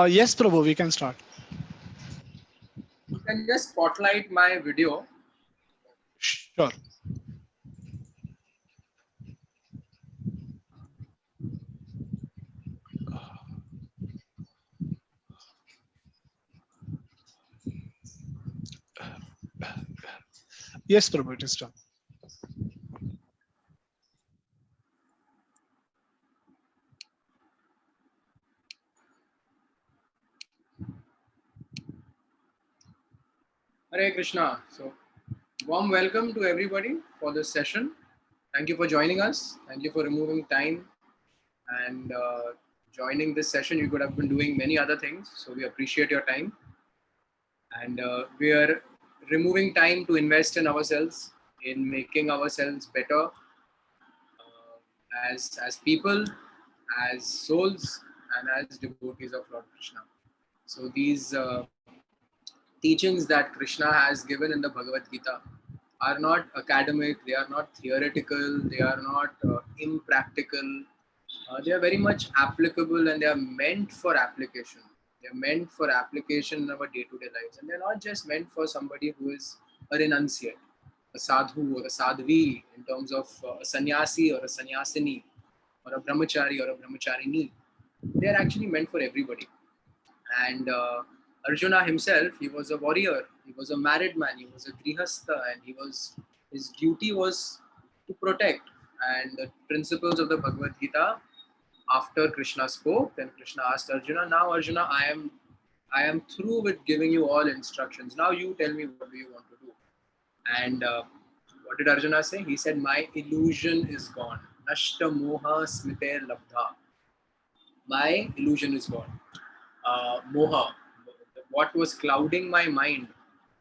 Yes, Prabhu, we can start. You can just spotlight my video. Sure. Yes, Prabhu, it is done. Hare Krishna. So, warm welcome to everybody for this session. Thank you for joining us. Thank you for removing time and joining this session. You could have been doing many other things, so we appreciate your time. And we are removing time to invest in ourselves, in making ourselves better as people, as souls, and as devotees of Lord Krishna. So these teachings that Krishna has given in the Bhagavad Gita are not academic, they are not theoretical, they are not impractical. They are very much applicable and they are meant for application. They are meant for application in our day-to-day lives, and they're not just meant for somebody who is a renunciate, a sadhu or a sadhvi in terms of a sannyasi or a sannyasini or a brahmachari or a brahmacharini. They are actually meant for everybody. And Arjuna himself, he was a warrior, he was a married man, he was a grihastha, and his duty was to protect. And the principles of the Bhagavad Gita, after Krishna spoke, then Krishna asked Arjuna, now Arjuna, I am through with giving you all instructions. Now you tell me, what do you want to do? And what did Arjuna say? He said, my illusion is gone. Nashta moha smiter labdha. My illusion is gone. Moha, what was clouding my mind,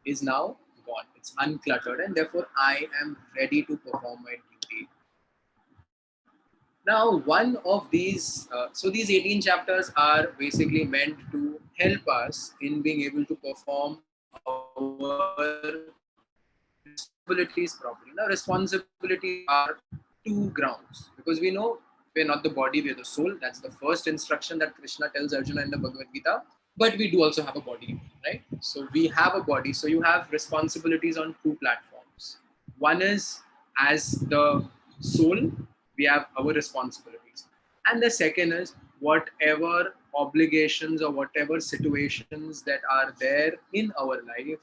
is now gone. It's uncluttered, and therefore I am ready to perform my duty. Now, one of these, so these 18 chapters are basically meant to help us in being able to perform our responsibilities properly. Now, responsibilities are two grounds, because we know we're not the body, we're the soul. That's the first instruction that Krishna tells Arjuna in the Bhagavad Gita. But we do also have a body, right? So we have a body. So you have responsibilities on two platforms. One is as the soul, we have our responsibilities. And the second is whatever obligations or whatever situations that are there in our life,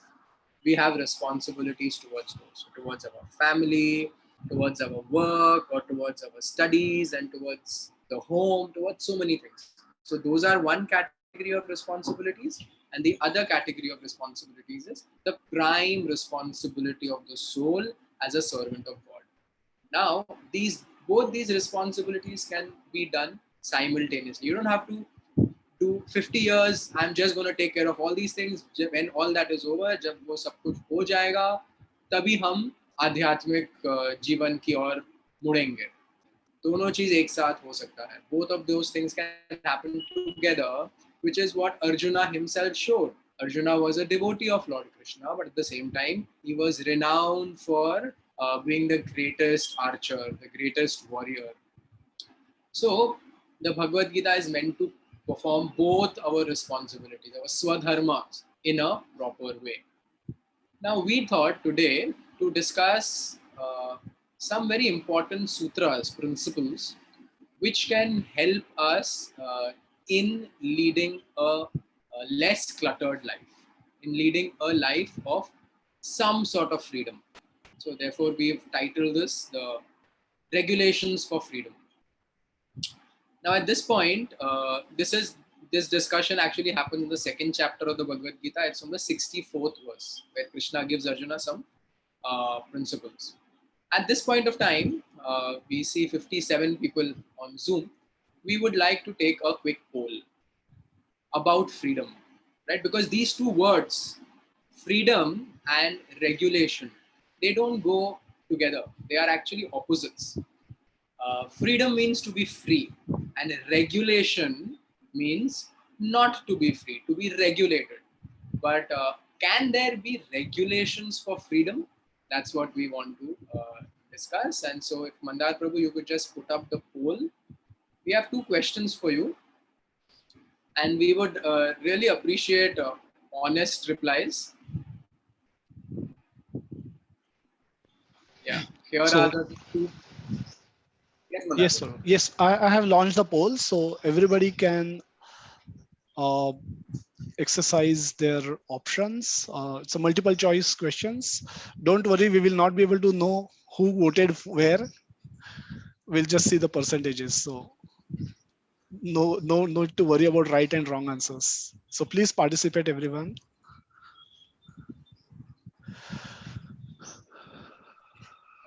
we have responsibilities towards those, towards our family, towards our work, or towards our studies, and towards the home, towards so many things. So those are one category of responsibilities, and the other category of responsibilities is the prime responsibility of the soul as a servant of God. Now, both these responsibilities can be done simultaneously. You don't have to do 50 years. I'm just going to take care of all these things. When all that is over, जब वो सब कुछ हो जाएगा, तभी हम आध्यात्मिक जीवन की ओर मुड़ेंगे. दोनों चीज एक साथ हो सकता है. Both of those things can happen together, which is what Arjuna himself showed. Arjuna was a devotee of Lord Krishna, but at the same time, he was renowned for being the greatest archer, the greatest warrior. So, the Bhagavad Gita is meant to perform both our responsibilities, our swadharmas, in a proper way. Now, we thought today to discuss some very important sutras, principles, which can help us in leading a less cluttered life, in leading a life of some sort of freedom. So, therefore, we've titled this the Regulations for Freedom. Now, at this point, this discussion actually happens in the second chapter of the Bhagavad Gita. It's from the 64th verse, where Krishna gives Arjuna some principles. At this point of time, we see 57 people on Zoom. We would like to take a quick poll about freedom, right? Because these two words, freedom and regulation, they don't go together. They are actually opposites. Freedom means to be free, and regulation means not to be free, to be regulated. But can there be regulations for freedom? That's what we want to discuss. And so, if Mandar Prabhu, you could just put up the poll. we have two questions for you, and we would really appreciate honest replies. Yeah, here are So the two. Yes, yes, Mandato. sir. Yes, I have launched the poll, so everybody can uh, exercise their options. It's a multiple choice questions. Don't worry, we will not be able to know who voted where. We'll just see the percentages. So no need to worry about right and wrong answers. So please participate, everyone.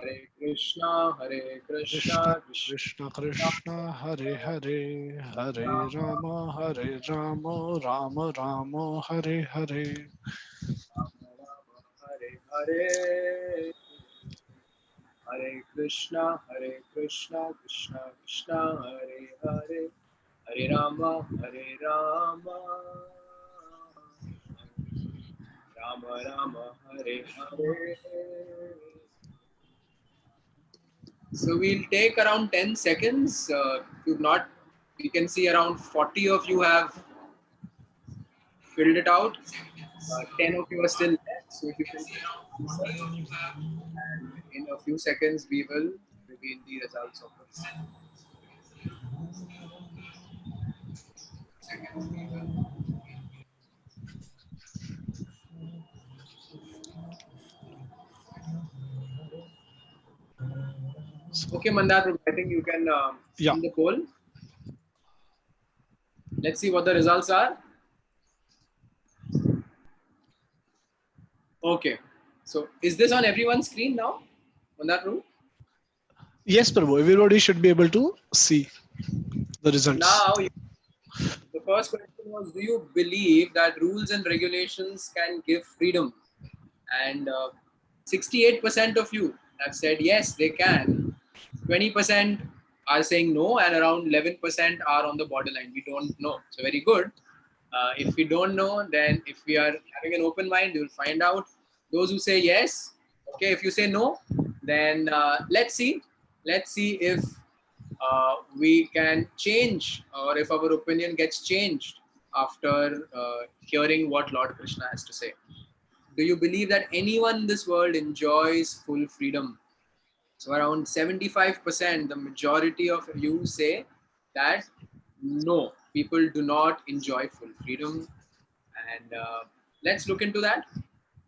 Hare Krishna, Hare Krishna Krishna, Krishna Krishna Krishna Hare Hare Hare Rama Hare Rama Rama Rama Hare Hare. Rama, Hare Hare. Hare Krishna, Krishna Krishna, Hare Hare, Hare Rama, Rama Rama, Hare Hare. So we'll take around 10 seconds. If you've not, we can see around 40 of you have filled it out. 10 of you are still left. So if you can answer, and in a few seconds we will reveal the results of this. So Okay, Mandar, I think you can yeah, end the poll. Let's see what the results are. Okay. So is this on everyone's screen now? Mandar? yes, Prabhu. Everybody should be able to see the So results. now the first question was, do you believe that rules and regulations can give freedom? And 68% of you have said yes, they can. 20% are saying no, and around 11% are on the borderline. We don't know. So very good. If we don't know, then if we are having an open mind, we will find out. Those who say yes, okay. If you say no, then let's see. Let's see if we can change, or if our opinion gets changed after hearing what Lord Krishna has to say. Do you believe that anyone in this world enjoys full freedom? So around 75%, the majority of you say that no, people do not enjoy full freedom. And let's look into that.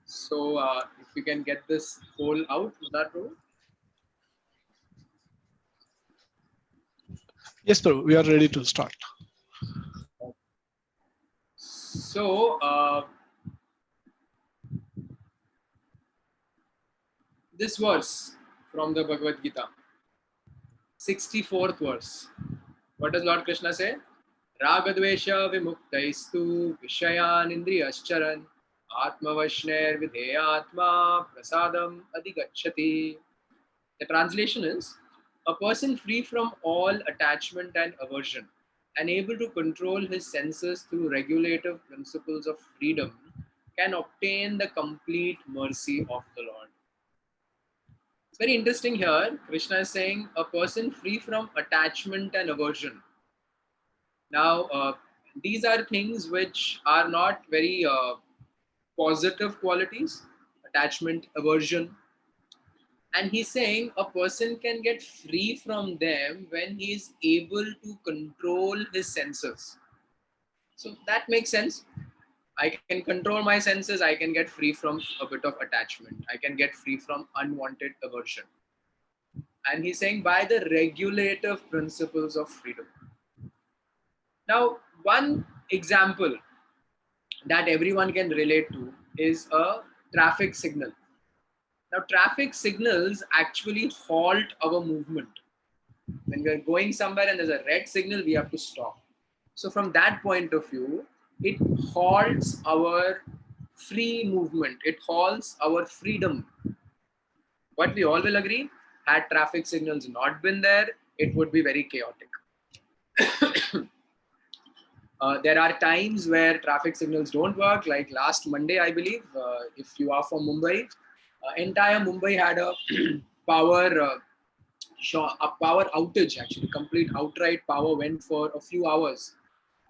So if we can get this poll out, that row. Yes, Prabhu. We are ready to start. So this verse from the Bhagavad Gita, 64th verse. What does Lord Krishna say? Ragadvesha vimuktaistu vishayan indriyascharan atmavashner vidheyatma prasadam adhigachati. The translation is, a person free from all attachment and aversion and able to control his senses through regulative principles of freedom can obtain the complete mercy of the Lord. It's very interesting here. Krishna is saying a person free from attachment and aversion. Now, these are things which are not very positive qualities, attachment, aversion. And he's saying a person can get free from them when he is able to control his senses. So that makes sense. I can control my senses, I can get free from a bit of attachment, I can get free from unwanted aversion. And he's saying by the regulative principles of freedom. Now, one example that everyone can relate to is a traffic signal. Now, traffic signals actually halt our movement. When we are going somewhere and there's a red signal, we have to stop. So, from that point of view, it halts our free movement, it halts our freedom. But we all will agree, had traffic signals not been there, it would be very chaotic. There are times where traffic signals don't work, like last Monday, I believe. If you are from Mumbai, entire Mumbai had a power a power outage, actually complete outright power went for a few hours.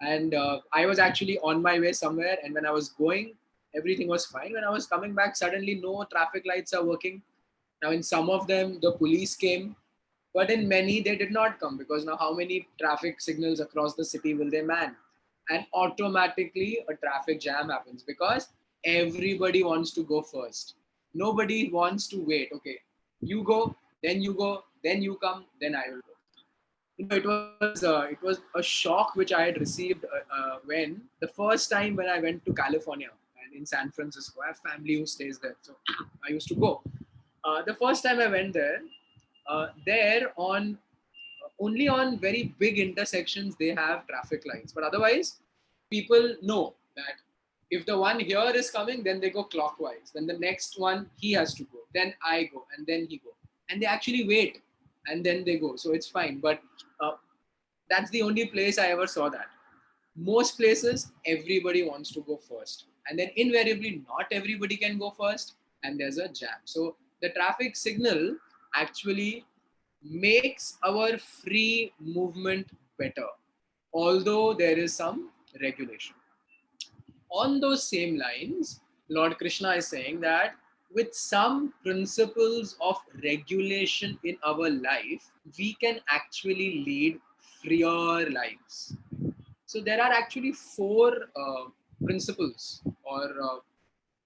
And I was actually on my way somewhere, and when I was going, everything was fine. When I was coming back, suddenly no traffic lights are working. Now in some of them the police came, but in many they did not come, because now how many traffic signals across the city will they man? And automatically a traffic jam happens, because everybody wants to go first. Nobody wants to wait. Okay, you go, then you come, then I will go. It was a shock which I had received when the first time when I went to California and in San Francisco. I have family who stays there, so I used to go. The first time I went there, there on only on very big intersections they have traffic lights, but otherwise people know that if the one here is coming, then they go clockwise, then the next one he has to go, then I go, and then he go, and they actually wait, and then they go, so it's fine. But uh, that's the only place I ever saw that. Most places everybody wants to go first, and then invariably not everybody can go first, and there's a jam. So the traffic signal actually makes our free movement better, although there is some regulation. On those same lines, Lord Krishna is saying that with some principles of regulation in our life, we can actually lead freer lives. So there are actually four principles, or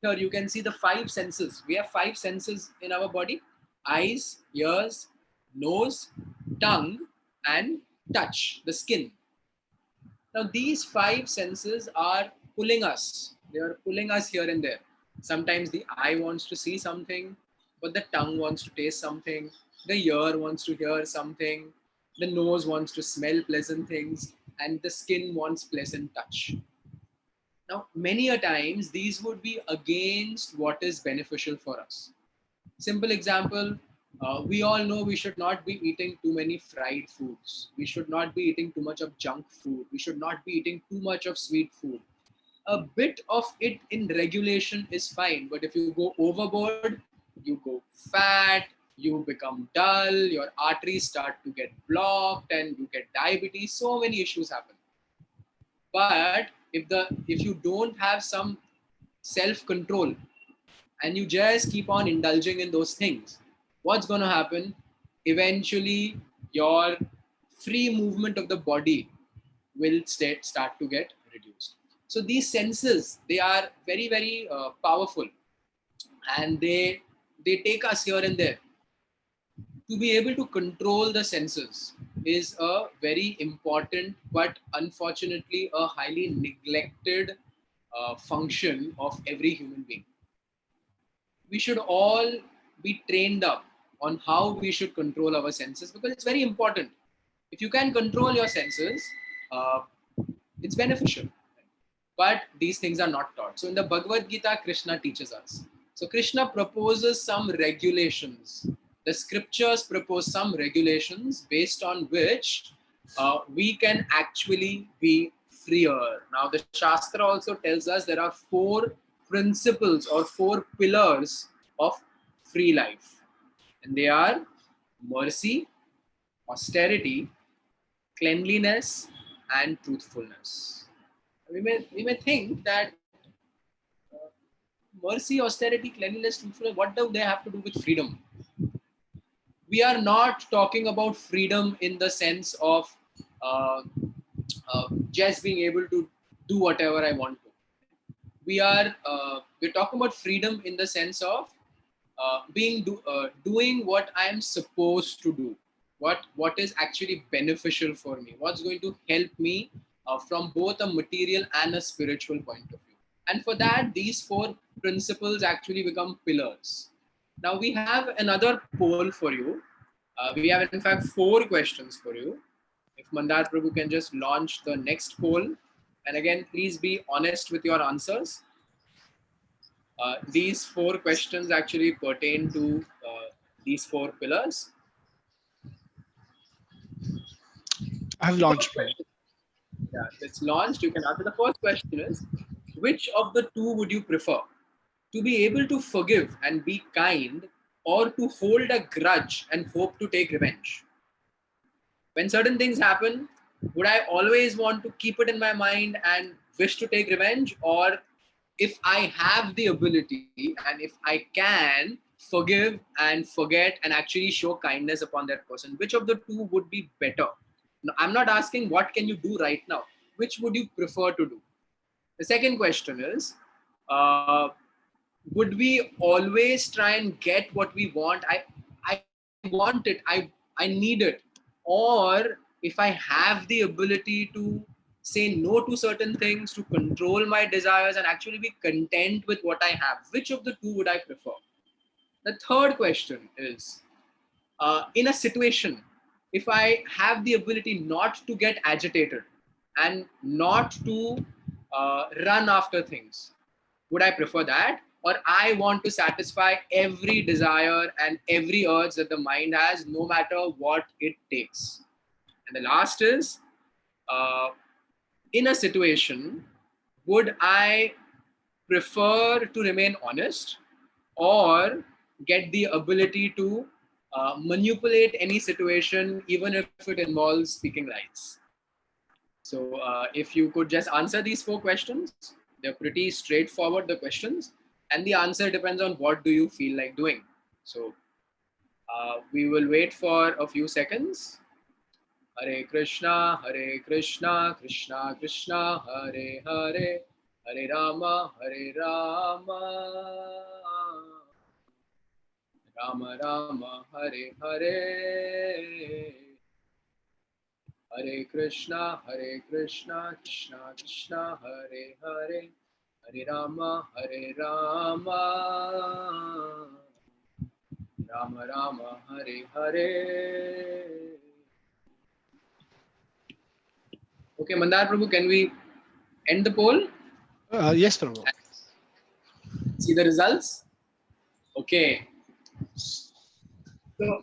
here you can see the five senses. We have five senses in our body: eyes, ears, nose, tongue, and touch, the skin. Now, these five senses are pulling us. They are pulling us here and there. Sometimes the eye wants to see something, but the tongue wants to taste something. The ear wants to hear something. The nose wants to smell pleasant things, and the skin wants pleasant touch. Now, many a times these would be against what is beneficial for us. Simple example, we all know we should not be eating too many fried foods. We should not be eating too much of junk food. We should not be eating too much of sweet food. A bit of it in regulation is fine, but if you go overboard, you go fat, you become dull, your arteries start to get blocked, and you get diabetes. So many issues happen. But if you don't have some self control, and you just keep on indulging in those things, what's going to happen? Eventually, your free movement of the body will start to get reduced. So these senses, they are very, very powerful, and they take us here and there. To be able to control the senses is a very important, but unfortunately a highly neglected function of every human being. We should all be trained up on how we should control our senses, because it's very important. If you can control your senses, uh, it's beneficial. But these things are not taught. So in the Bhagavad Gita, Krishna teaches us. So Krishna proposes some regulations. The scriptures propose some regulations based on which we can actually be freer. Now the Shastra also tells us there are four principles or four pillars of free life. And they are mercy, austerity, cleanliness, and truthfulness. We may think that mercy, austerity, cleanliness, truthfulness, what do they have to do with freedom? We are not talking about freedom in the sense of uh, just being able to do whatever I want to. We're talking about freedom in the sense of doing what I am supposed to do, what is actually beneficial for me, what's going to help me from both a material and a spiritual point of view. And for that, these four principles actually become pillars. Now we have another poll for you. We have in fact four questions for you. If Mandar Prabhu can just launch the next poll, and again, please be honest with your answers. These four questions actually pertain to these four pillars. I have The first launched mine. question, yeah, it's launched. You can answer. The first question is, which of the two would you prefer? To be able to forgive and be kind, or to hold a grudge and hope to take revenge? When certain things happen, would I always want to keep it in my mind and wish to take revenge? Or if I have the ability and if I can forgive and forget and actually show kindness upon that person, which of the two would be better? Now, I'm not asking what can you do right now. Which would you prefer to do? The second question is, uh, would we always try and get what we want? I want it. I need it. Or if I have the ability to say no to certain things, to control my desires and actually be content with what I have, which of the two would I prefer? The third question is, in a situation, if I have the ability not to get agitated and not to run after things, would I prefer that? Or I want to satisfy every desire and every urge that the mind has, no matter what it takes? And the last is, uh, in a situation, would I prefer to remain honest or get the ability to manipulate any situation, even if it involves speaking lies? So if you could just answer these four questions, they're pretty straightforward, the questions, and the answer depends on what do you feel like doing. So we will wait for a few seconds. Hare Krishna, Hare Krishna, Krishna Krishna, Hare Hare, Hare Rama, Hare Rama, Rama Rama, Hare Hare. Hare Krishna, Krishna Krishna, Hare Hare, Hare Rama, Rama Rama, Hare Hare. Okay, Mandar Prabhu, can we end the poll? Yes, Prabhu. See the results? Okay. So,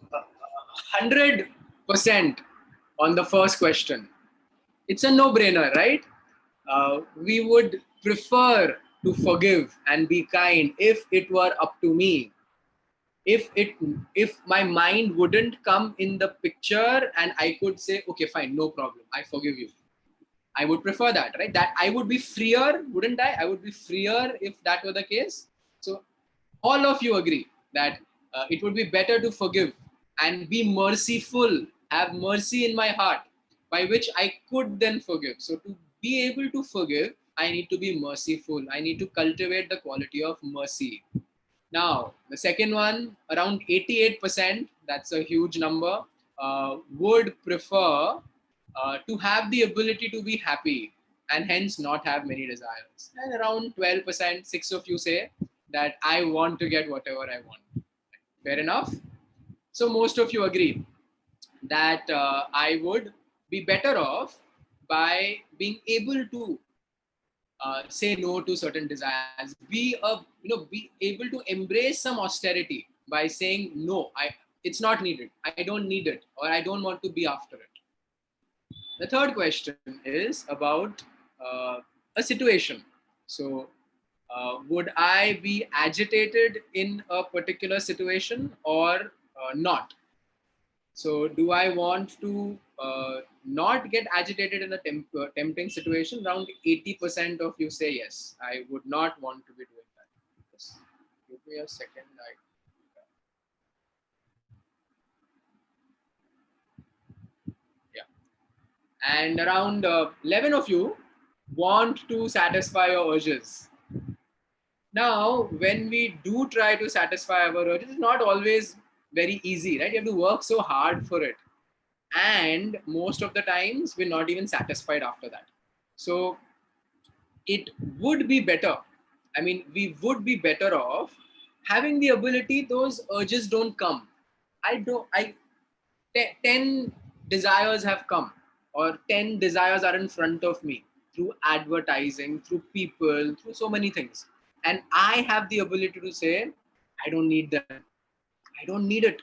100% on the first question. It's a no-brainer, right? We would prefer to forgive and be kind if it were up to me. If my mind wouldn't come in the picture and I could say, okay, fine, no problem, I forgive you. I would prefer that, right? That I would be freer, wouldn't I? I would be freer if that were the case. So all of you agree that it would be better to forgive and be merciful, have mercy in my heart, by which I could then forgive. So to be able to forgive, I need to be merciful. I need to cultivate the quality of mercy. Now, the second one, around 88%, that's a huge number, would prefer to have the ability to be happy and hence not have many desires. And around 12%, six of you say that I want to get whatever I want. Fair enough. So most of you agree that I would be better off by being able to say no to certain desires, be able to embrace some austerity by saying no, it's not needed, I don't need it, or I don't want to be after it. The third question is about a situation. So would I be agitated in a particular situation or not? So, do I want to not get agitated in a tempting situation? Around 80% of you say yes. I would not want to be doing that. Just give me a second. Yeah. And around 11 of you want to satisfy your urges. Now, when we do try to satisfy our urges, it's not always very easy, right? You have to work so hard for it. And most of the times we're not even satisfied after that. So it would be better, I mean, we would be better off having the ability those urges don't come. I don't I 10 desires have come, or 10 desires are in front of me through advertising, through people, through so many things, and I have the ability to say I don't need them, I don't need it,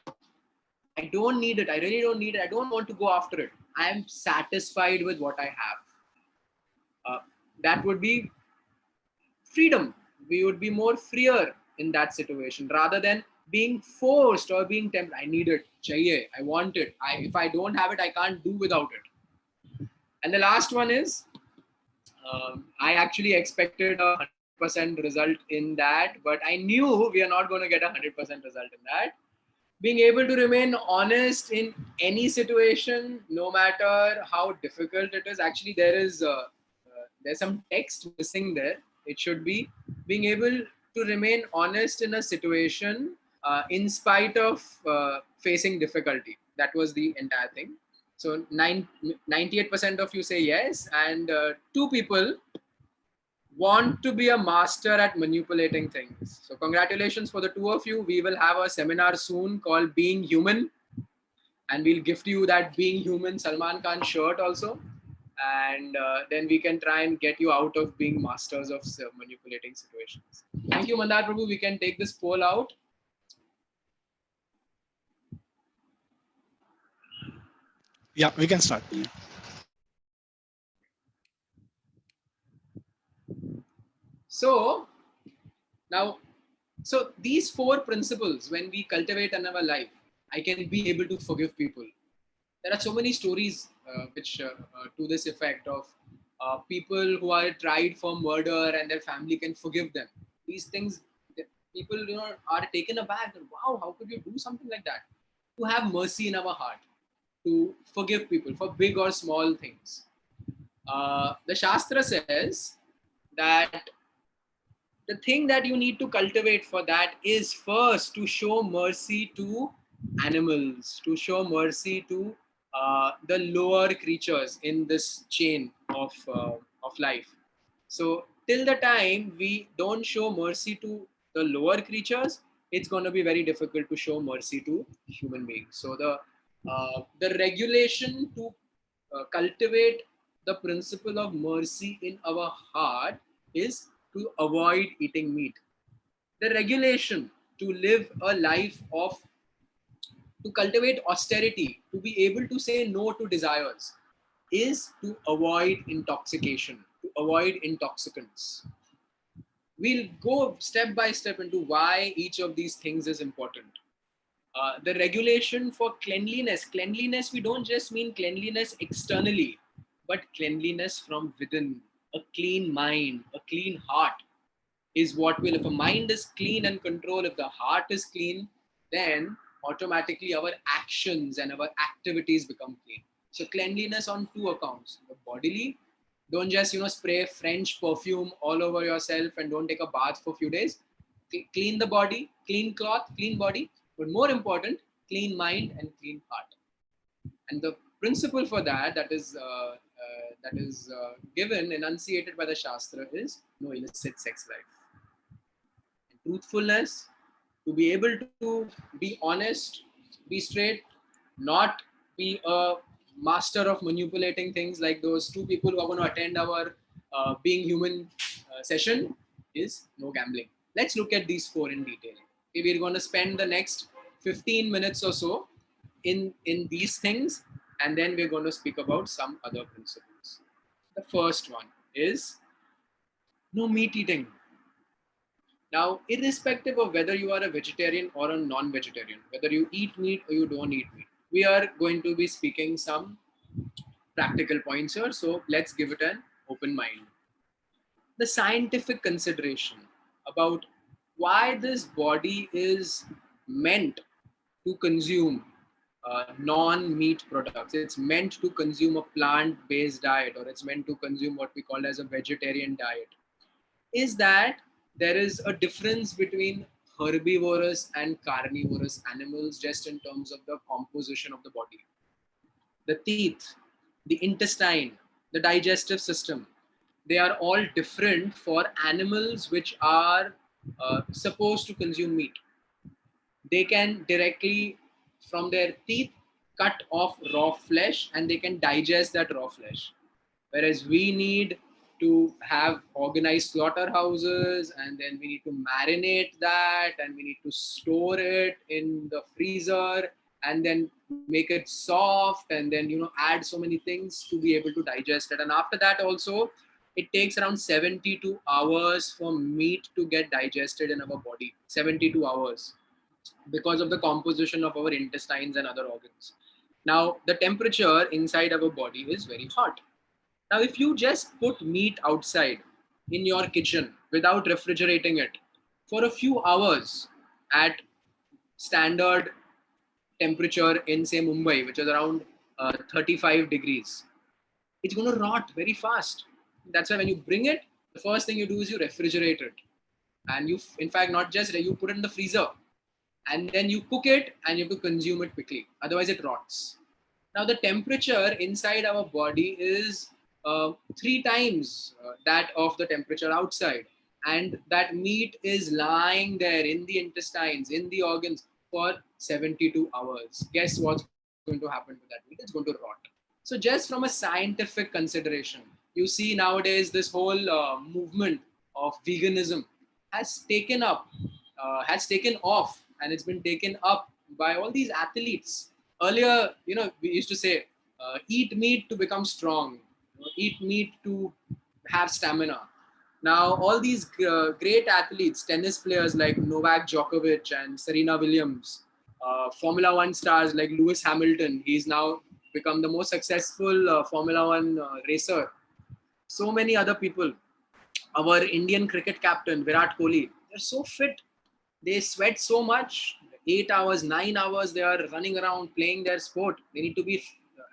I don't need it. I really don't need it. I don't want to go after it. I am satisfied with what I have. That would be freedom. We would be more freer in that situation rather than being forced or being tempted. I need it, chahiye, I want it. If I don't have it, I can't do without it. And the last one is, I actually expected 100% result in that, but I knew we are not going to get 100% result in that. Being able to remain honest in any situation, no matter how difficult it is. Actually, there's some text missing there. It should be being able to remain honest in a situation in spite of facing difficulty. That was the entire thing. So 98% of you say yes, and two people want to be a master at manipulating things. So congratulations for the two of you. We will have a seminar soon called Being Human, and we'll gift you that Being Human Salman Khan shirt also. And then we can try and get you out of being masters of manipulating situations. Thank you, Mandar Prabhu. We can take this poll out. Yeah, we can start. Yeah. So now, so these four principles, when we cultivate in our life, I can be able to forgive people. There are so many stories which to this effect of people who are tried for murder and their family can forgive them. These things, people are taken aback. Wow, how could you do something like that? To have mercy in our heart, to forgive people for big or small things. The Shastra says that the thing that you need to cultivate for that is first to show mercy to animals, to show mercy to the lower creatures in this chain of life. So till the time we don't show mercy to the lower creatures, it's going to be very difficult to show mercy to human beings. So the regulation to cultivate the principle of mercy in our heart is to avoid eating meat. The regulation to live a life of, to cultivate austerity, to be able to say no to desires, is to avoid intoxication, to avoid intoxicants. We'll go step by step into why each of these things is important. The regulation for cleanliness, we don't just mean cleanliness externally, but cleanliness from within. A clean mind, a clean heart is what will, if a mind is clean and control, if the heart is clean, then automatically our actions and our activities become clean. So cleanliness on two accounts: the bodily, don't just spray French perfume all over yourself and don't take a bath for a few days. Clean the body, clean cloth, clean body, but more important, clean mind and clean heart. And the principle for that is given, enunciated by the Shastra, is no illicit sex life. And truthfulness, to be able to be honest, be straight, not be a master of manipulating things like those two people who are going to attend our Being Human session, is no gambling. Let's look at these four in detail. Okay, we're going to spend the next 15 minutes or so in these things, and then we're going to speak about some other principles. The first one is no meat eating. Now, irrespective of whether you are a vegetarian or a non-vegetarian, whether you eat meat or you don't eat meat, we are going to be speaking some practical points here. So let's give it an open mind. The scientific consideration about why this body is meant to consume non-meat products. It's meant to consume a plant-based diet, or it's meant to consume what we call as a vegetarian diet, is that there is a difference between herbivorous and carnivorous animals just in terms of the composition of the body. The teeth, the intestine, the digestive system, they are all different for animals which are supposed to consume meat. They can directly, from their teeth, cut off raw flesh and they can digest that raw flesh. Whereas we need to have organized slaughterhouses, and then we need to marinate that, and we need to store it in the freezer, and then make it soft, and then add so many things to be able to digest it. And after that also, it takes around 72 hours for meat to get digested in our body. 72 hours. because of the composition of our intestines and other organs. Now, the temperature inside our body is very hot. Now, if you just put meat outside in your kitchen without refrigerating it for a few hours at standard temperature in, say, Mumbai, which is around 35 degrees, it's going to rot very fast. That's why when you bring it, the first thing you do is you refrigerate it. And you, in fact, not just you put it in the freezer and then you cook it and you have to consume it quickly. Otherwise, it rots. Now, the temperature inside our body is 3 times that of the temperature outside. And that meat is lying there in the intestines, in the organs for 72 hours. Guess what's going to happen to that meat? It's going to rot. So, just from a scientific consideration, you see nowadays this whole movement of veganism has taken off, and it's been taken up by all these athletes. Earlier, we used to say, eat meat to become strong, eat meat to have stamina. Now, all these great athletes, tennis players like Novak Djokovic and Serena Williams, Formula One stars like Lewis Hamilton, he's now become the most successful Formula One racer. So many other people, our Indian cricket captain Virat Kohli, they're so fit. They sweat so much. 8 hours, 9 hours, they are running around playing their sport. They need to be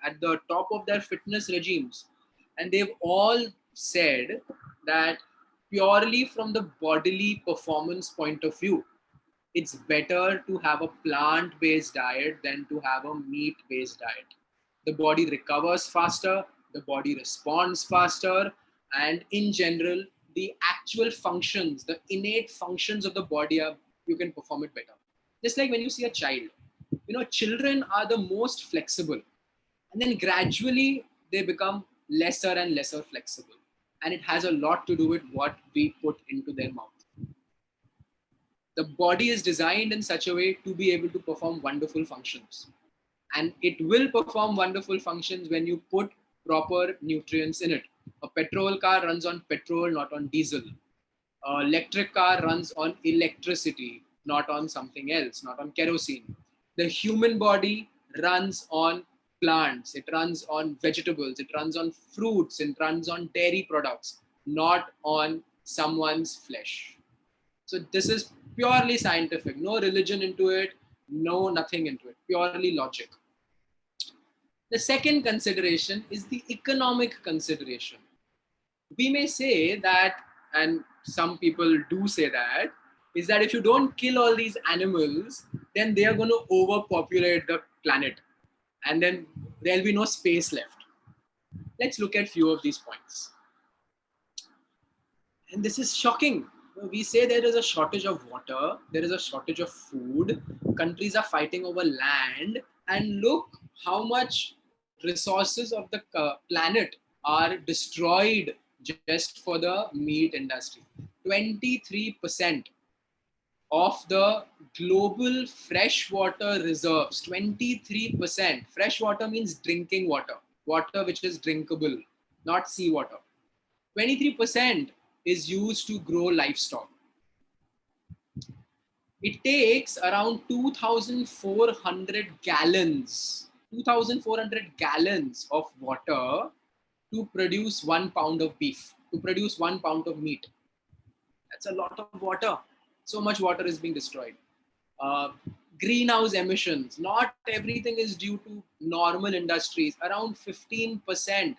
at the top of their fitness regimes. And they've all said that purely from the bodily performance point of view, it's better to have a plant based diet than to have a meat based diet. The body recovers faster, the body responds faster, and in general, the actual functions, the innate functions of the body are, you can perform it better. Just like when you see a child, children are the most flexible, and then gradually they become lesser and lesser flexible. And it has a lot to do with what we put into their mouth. The body is designed in such a way to be able to perform wonderful functions. And it will perform wonderful functions when you put proper nutrients in it. A petrol car runs on petrol, not on diesel. An electric car runs on electricity, not on something else, not on kerosene. The human body runs on plants, it runs on vegetables, it runs on fruits, it runs on dairy products, not on someone's flesh. So this is purely scientific, no religion into it, no nothing into it, purely logic. The second consideration is the economic consideration. We may say that, and some people do say that, is that if you don't kill all these animals, then they are going to overpopulate the planet, and then there'll be no space left. Let's look at few of these points. And this is shocking. We say there is a shortage of water, there is a shortage of food, countries are fighting over land, and look how much resources of the planet are destroyed just for the meat industry. 23% of the global freshwater reserves, 23%. Freshwater means drinking water, water which is drinkable, not seawater. 23% is used to grow livestock. It takes around 2,400 gallons of water to produce 1 pound of beef, to produce 1 pound of meat. That's a lot of water. So much water is being destroyed. Greenhouse emissions, not everything is due to normal industries. Around 15%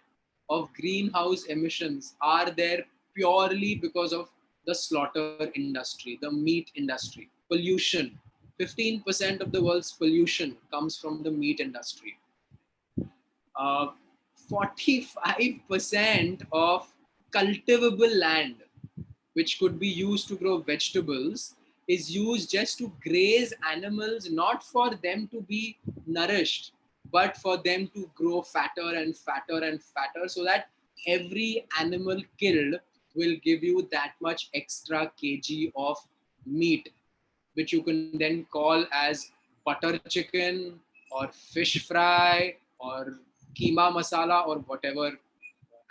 of greenhouse emissions are there purely because of the slaughter industry, the meat industry. Pollution, 15% of the world's pollution comes from the meat industry. 45% of cultivable land, which could be used to grow vegetables, is used just to graze animals, not for them to be nourished, but for them to grow fatter and fatter and fatter, so that every animal killed will give you that much extra kg of meat, which you can then call as butter chicken or fish fry or keema masala or whatever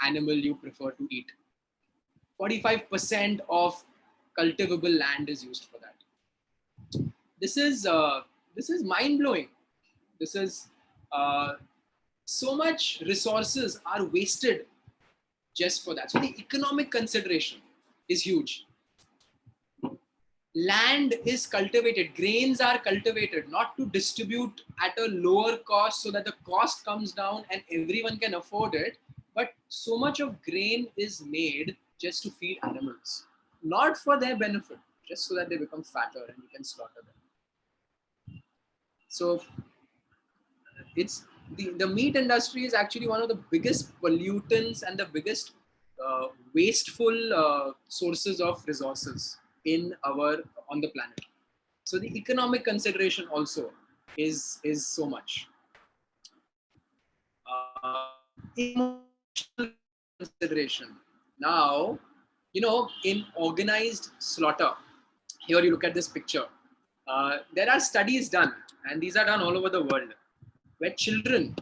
animal you prefer to eat. 45% of cultivable land is used for that. This is mind blowing. This is so much resources are wasted just for that. So the economic consideration is huge. Land is cultivated, grains are cultivated not to distribute at a lower cost so that the cost comes down and everyone can afford it, but so much of grain is made just to feed animals, not for their benefit, just so that they become fatter and you can slaughter them. So it's the meat industry is actually one of the biggest pollutants and the biggest wasteful sources of resources in our on the planet. So the economic consideration also is so much. Emotional consideration. Now, in organized slaughter, here you look at this picture. There are studies done, and these are done all over the world, where children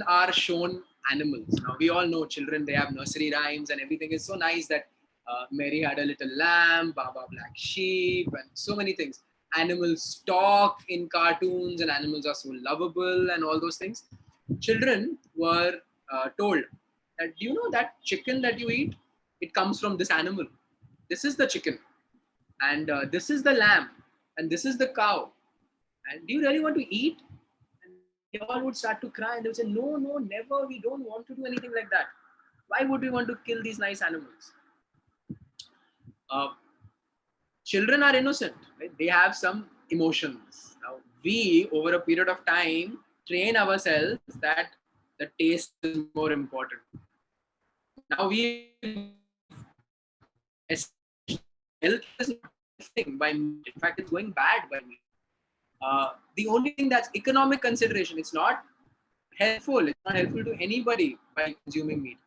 are shown animals. Now we all know children, they have nursery rhymes and everything is so nice that Mary had a little lamb, Baba black sheep, and so many things. Animals talk in cartoons and animals are so lovable and all those things. Children were told that, do you know that chicken that you eat, it comes from this animal. This is the chicken, and this is the lamb, and this is the cow. And do you really want to eat? They all would start to cry and they would say, no, no, never. We don't want to do anything like that. Why would we want to kill these nice animals? Uh, Children are innocent, right? They have some emotions. Now, we, over a period of time, train ourselves that the taste is more important. Now, health is not benefiting by meat. In fact, it's going bad by meat. The only thing that's economic consideration, it's not helpful. It's not helpful to anybody by consuming meat.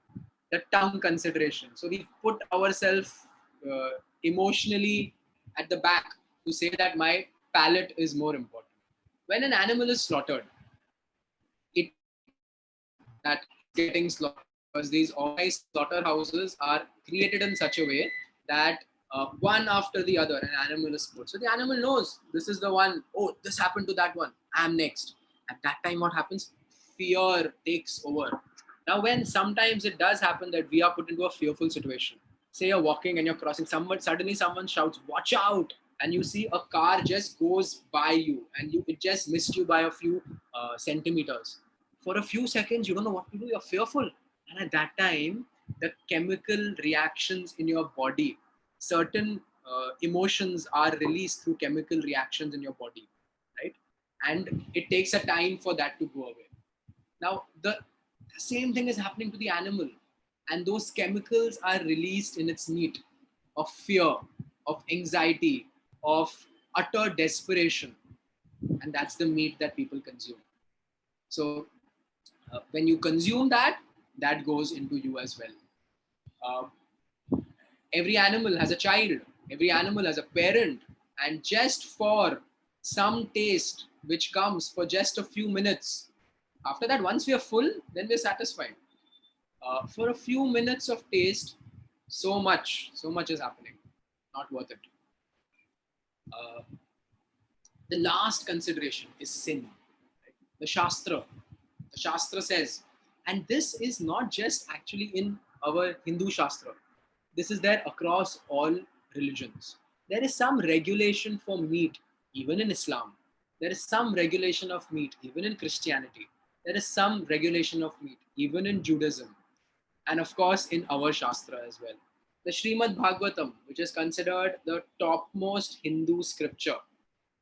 The tongue consideration. So we put ourselves emotionally at the back to say that my palate is more important. When an animal is slaughtered, it that getting slaughtered because these organized slaughterhouses are created in such a way that one after the other an animal is put. So the animal knows this is the one. Oh, this happened to that one. I'm next. At that time, what happens? Fear takes over. Now, when sometimes it does happen that we are put into a fearful situation. Say you're walking and you're crossing, suddenly someone shouts, "Watch out!" and you see a car just goes by you, and it just missed you by a few centimeters. For a few seconds, you don't know what to do. You're fearful, and at that time, the chemical reactions in your body, certain emotions are released through chemical reactions in your body, right? And it takes a time for that to go away. Now, the same thing is happening to the animal, and those chemicals are released in its meat of fear, of anxiety, of utter desperation, and that's the meat that people consume. So, when you consume that, that goes into you as well. Every animal has a child, every animal has a parent, and just for some taste which comes for just a few minutes, after that, once we are full, then we're satisfied. For a few minutes of taste, so much is happening, not worth it. Uh, the last consideration is sin. Right? The Shastra says, and this is not just actually in our Hindu Shastra, this is there across all religions. There is some regulation for meat, even in Islam. There is some regulation of meat, even in Christianity. There is some regulation of meat, even in Judaism. And of course, in our Shastra as well. The Srimad Bhagavatam, which is considered the topmost Hindu scripture,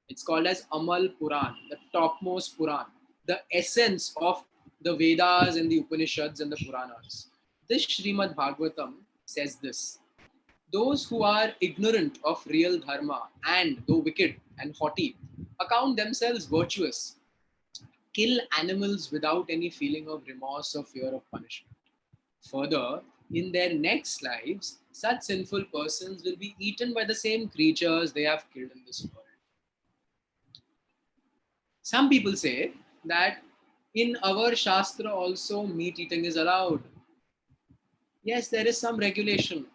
it's called as Amal Puran, the topmost Puran, the essence of the Vedas and the Upanishads and the Puranas. This Srimad Bhagavatam says this: those who are ignorant of real dharma and, though wicked and haughty, account themselves virtuous, kill animals without any feeling of remorse or fear of punishment. Further, in their next lives, such sinful persons will be eaten by the same creatures they have killed in this world. Some people say that in our Shastra also meat eating is allowed. Yes, there is some regulation,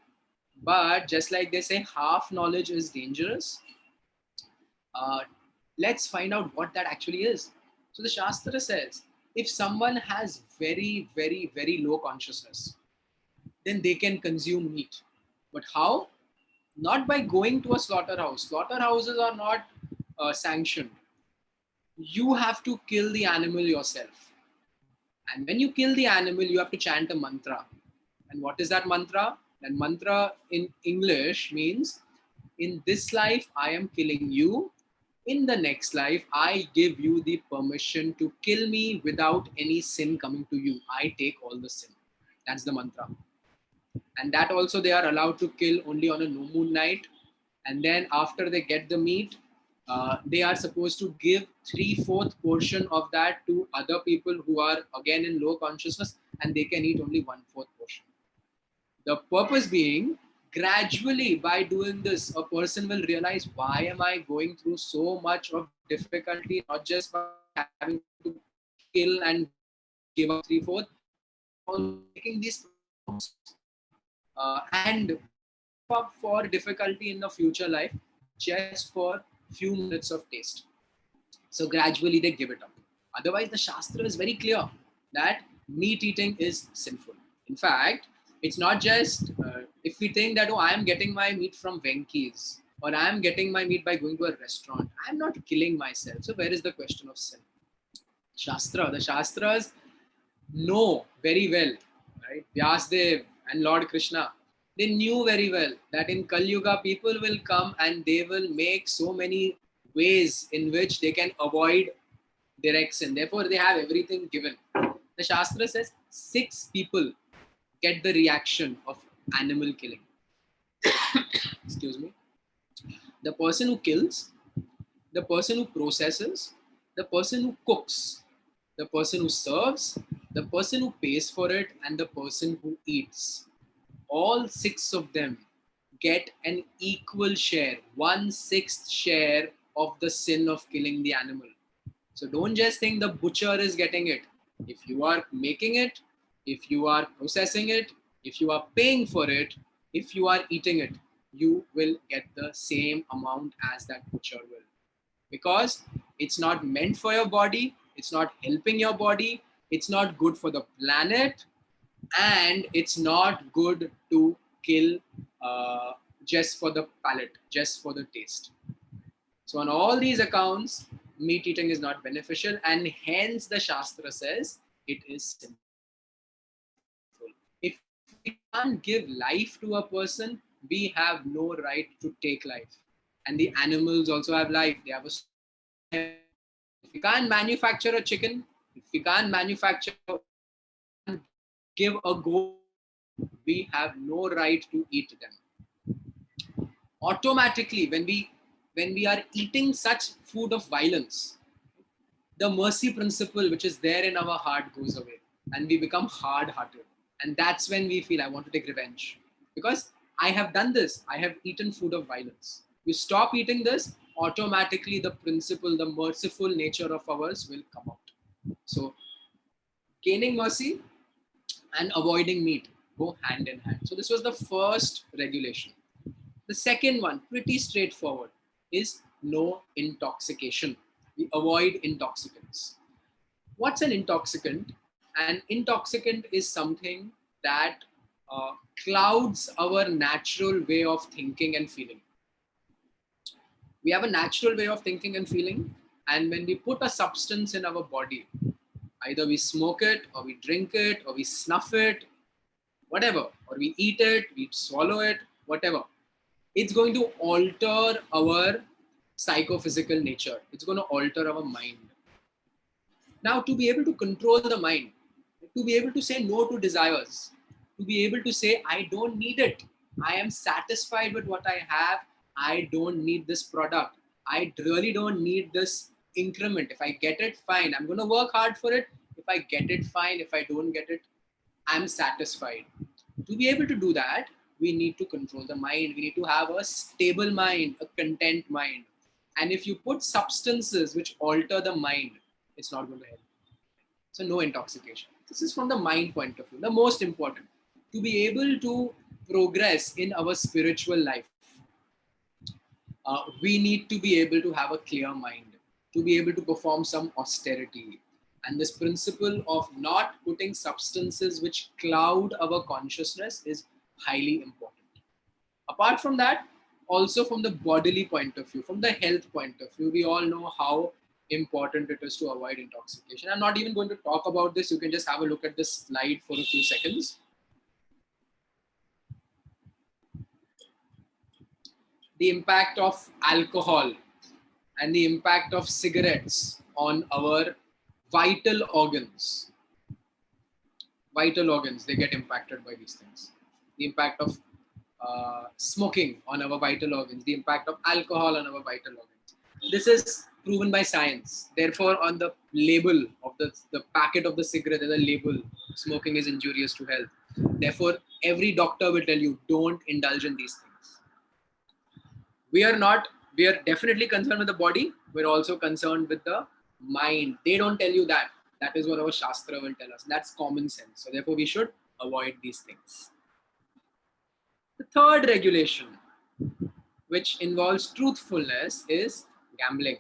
but just like they say half knowledge is dangerous, Uh, let's find out what that actually is. So the Shastra says, if someone has very, very, very low consciousness, then they can consume meat. But how? Not by going to a slaughterhouse. Slaughterhouses are not sanctioned. You have to kill the animal yourself. And when you kill the animal, you have to chant a mantra. And what is that mantra? That mantra in English means, in this life, I am killing you. In the next life, I give you the permission to kill me without any sin coming to you. I take all the sin. That's the mantra. And that also they are allowed to kill only on a new moon night. And then after they get the meat, they are supposed to give 3/4 portion of that to other people who are again in low consciousness, and they can eat only 1/4 portion. The purpose being, gradually by doing this, a person will realize, why am I going through so much of difficulty, not just by having to kill and give up 3/4, also taking these pronouns and give up for difficulty in the future life just for few minutes of taste. So gradually they give it up. Otherwise, the Shastra is very clear that meat eating is sinful. In fact, it's not just if we think that, oh, I am getting my meat from Venki's or I am getting my meat by going to a restaurant, I am not killing myself. So where is the question of sin? The Shastras know very well, right? Vyasdev and Lord Krishna, they knew very well that in Kali Yuga, people will come and they will make so many ways in which they can avoid direct sin. Therefore, they have everything given. The Shastra says 6 people get the reaction of animal killing. Excuse me. The person who kills, the person who processes, the person who cooks, the person who serves, the person who pays for it, and the person who eats. All 6 of them get an equal share, 1/6 share of the sin of killing the animal. So don't just think the butcher is getting it. If you are making it, if you are processing it, if you are paying for it, if you are eating it, you will get the same amount as that butcher will. Because it's not meant for your body, it's not helping your body, it's not good for the planet, and it's not good to kill just for the palate, just for the taste. So, on all these accounts, meat eating is not beneficial, and hence the Shastra says it is sinful. If we can't give life to a person, we have no right to take life. And the animals also have life, they have a soul, they have everything. If we can't manufacture a chicken, if we can't manufacture, if we can't give a goat life, we have no right to eat them. Automatically, when we are eating such food of violence, the mercy principle which is there in our heart goes away and we become hard hearted. And that's when we feel, I want to take revenge because I have done this, I have eaten food of violence. You stop eating this, automatically the principle, the merciful nature of ours will come out. So gaining mercy and avoiding meat go hand in hand. So this was the first regulation. The second one, pretty straightforward, is no intoxication. We avoid intoxicants. What's an intoxicant? An intoxicant is something that uh, clouds our natural way of thinking and feeling. We have a natural way of thinking and feeling, and when we put a substance in our body, either we smoke it, or we drink it, or we snuff it, whatever, or we eat it, we swallow it, whatever, it's going to alter our psychophysical nature. It's going to alter our mind. Now, to be able to control the mind, to be able to say no to desires, to be able to say, I don't need it. I am satisfied with what I have. I don't need this product. I really don't need this increment. If I get it, fine. I'm going to work hard for it. If I get it, fine. If I don't get it, I'm satisfied. To be able to do that, we need to control the mind. We need to have a stable mind, a content mind. And if you put substances which alter the mind, it's not going to help. So, no intoxication. This is from the mind point of view, the most important. To be able to progress in our spiritual life, We need to be able to have a clear mind, to be able to perform some austerity. And this principle of not putting substances which cloud our consciousness is highly important. Apart from that, also from the bodily point of view, from the health point of view, we all know how important it is to avoid intoxication. I'm not even going to talk about this. You can just have a look at this slide for a few seconds. The impact of alcohol and the impact of cigarettes on our vital organs. Vital organs, they get impacted by these things. The impact of smoking on our vital organs, the impact of alcohol on our vital organs. This is proven by science. Therefore, on the label of the packet of the cigarette, there's a label, smoking is injurious to health. Therefore, every doctor will tell you, don't indulge in these things. We are definitely concerned with the body. We're also concerned with the mind. They don't tell you that. That is what our Shastra will tell us. That's common sense. So therefore, we should avoid these things. The third regulation, which involves truthfulness, is gambling.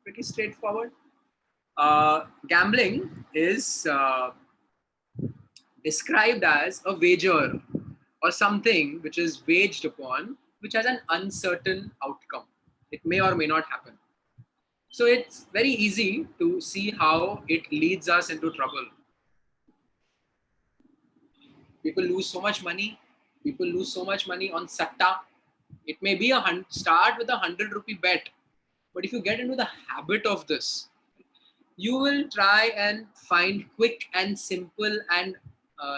Pretty straightforward. Gambling is described as a wager or something which is waged upon, which has an uncertain outcome. It may or may not happen. So it's very easy to see how it leads us into trouble. People lose so much money. People lose so much money on satta. It may be start with ₹100 bet, but if you get into the habit of this, you will try and find quick and simple and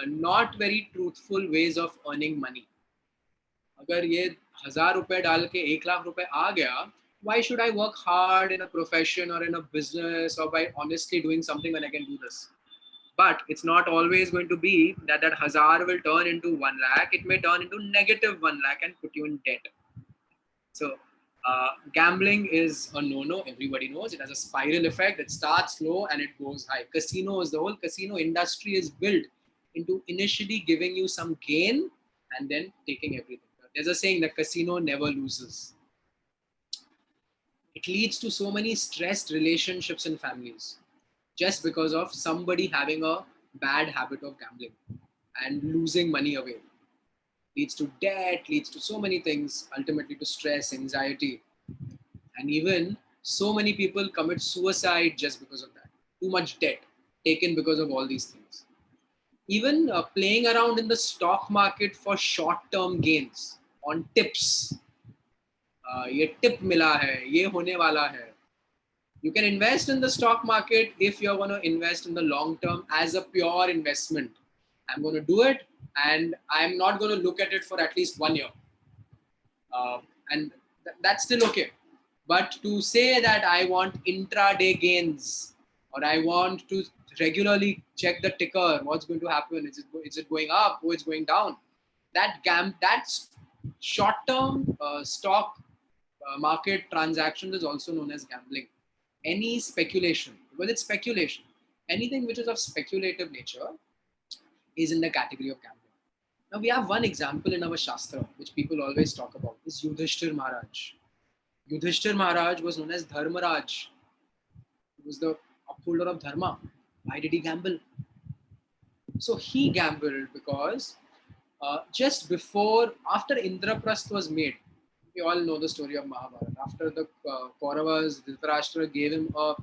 not very truthful ways of earning money. अगर ये ₹1000 डाल के ₹1,00,000 आ गया, why should I work hard in a profession or in a business or by honestly doing something when I can do this? But it's not always going to be that 1000 will turn into 1 lakh. It may turn into negative 1 lakh and put you in debt. So gambling is a no-no. Everybody knows it has a spiral effect. It starts low and it goes high. Casinos, the whole casino industry is built into initially giving you some gain and then taking everything. There's a saying that casino never loses. It leads to so many stressed relationships in families just because of somebody having a bad habit of gambling and losing money away. Leads to debt, leads to so many things, ultimately to stress, anxiety. And even so many people commit suicide just because of that. Too much debt taken because of all these things. Even playing around in the stock market for short-term gains on tips. ये tip मिला है, ये होने वाला है. You can invest in the stock market if you're going to invest in the long term as a pure investment. I'm going to do it and I'm not going to look at it for at least 1 year. And that's still okay. But to say that I want intraday gains or I want to regularly check the ticker, what's going to happen? Is it going up or it's going down? That's short-term stock market transactions is also known as gambling. Any speculation, because it's speculation, anything which is of speculative nature is in the category of gambling. Now we have one example in our Shastra, which people always talk about, is Yudhishthir Maharaj. Yudhishthir Maharaj was known as Dharmaraj. He was the upholder of Dharma. Why did he gamble? So he gambled because just after Indraprasth was made, we all know the story of Mahabharata. After the Kauravas, Dhritarashtra gave him a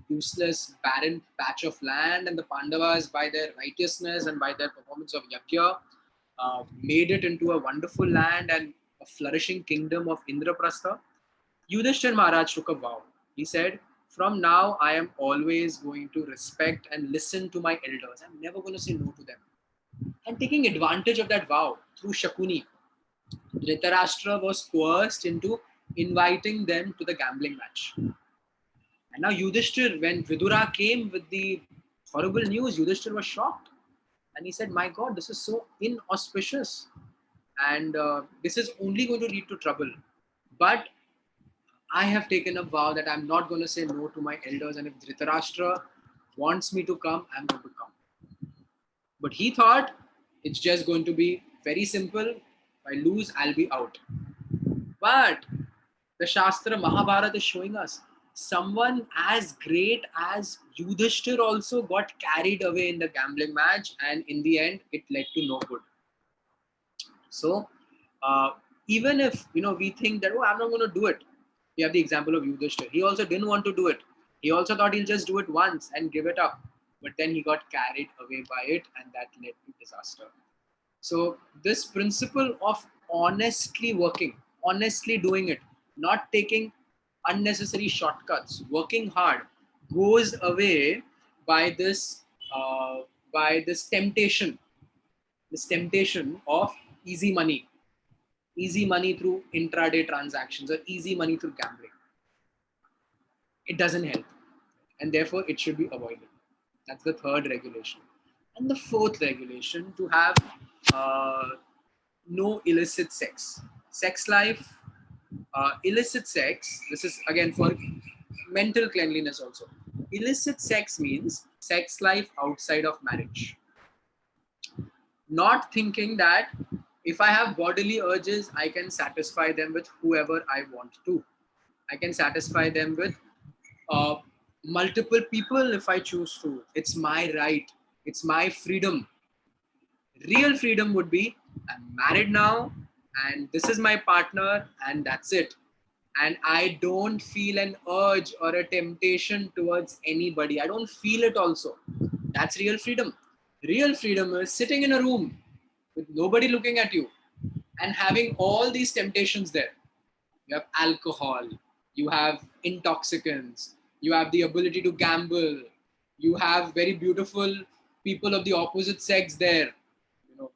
useless, barren patch of land, and the Pandavas, by their righteousness and by their performance of Yajna, made it into a wonderful land and a flourishing kingdom of Indraprastha. Yudhishthir Maharaj took a vow. He said, from now I am always going to respect and listen to my elders. I'm never going to say no to them. And taking advantage of that vow through Shakuni, Dhritarashtra was coerced into inviting them to the gambling match. And now Yudhishthir, when Vidura came with the horrible news, Yudhishthir was shocked. And he said, my God, this is so inauspicious. And this is only going to lead to trouble. But I have taken a vow that I'm not going to say no to my elders. And if Dhritarashtra wants me to come, I'm going to come. But he thought it's just going to be very simple. If I lose, I'll be out. But the Shastra Mahabharata is showing us someone as great as Yudhishthir also got carried away in the gambling match, and in the end, it led to no good. So, uh, even if we think that, oh, I'm not going to do it. We have the example of Yudhishthir. He also didn't want to do it. He also thought he'll just do it once and give it up. But then he got carried away by it, and that led to disaster. So this principle of honestly working, honestly doing it, not taking unnecessary shortcuts, working hard, goes away by this uh, this temptation of easy money, easy money through intraday transactions or easy money through gambling. It doesn't help, and therefore it should be avoided. That's the third regulation. And the fourth regulation, to have uh, no illicit sex. Sex life, illicit sex, this is again for mental cleanliness also. Illicit sex means sex life outside of marriage. Not thinking that if I have bodily urges, I can satisfy them with whoever I want to. I can satisfy them with uh, multiple people if I choose to. It's my right. It's my freedom. Real freedom would be I'm married now and this is my partner and that's it. And I don't feel an urge or a temptation towards anybody. I don't feel it also. That's real freedom. Real freedom is sitting in a room with nobody looking at you and having all these temptations there. You have alcohol, you have intoxicants, you have the ability to gamble, you have very beautiful people of the opposite sex there, you know,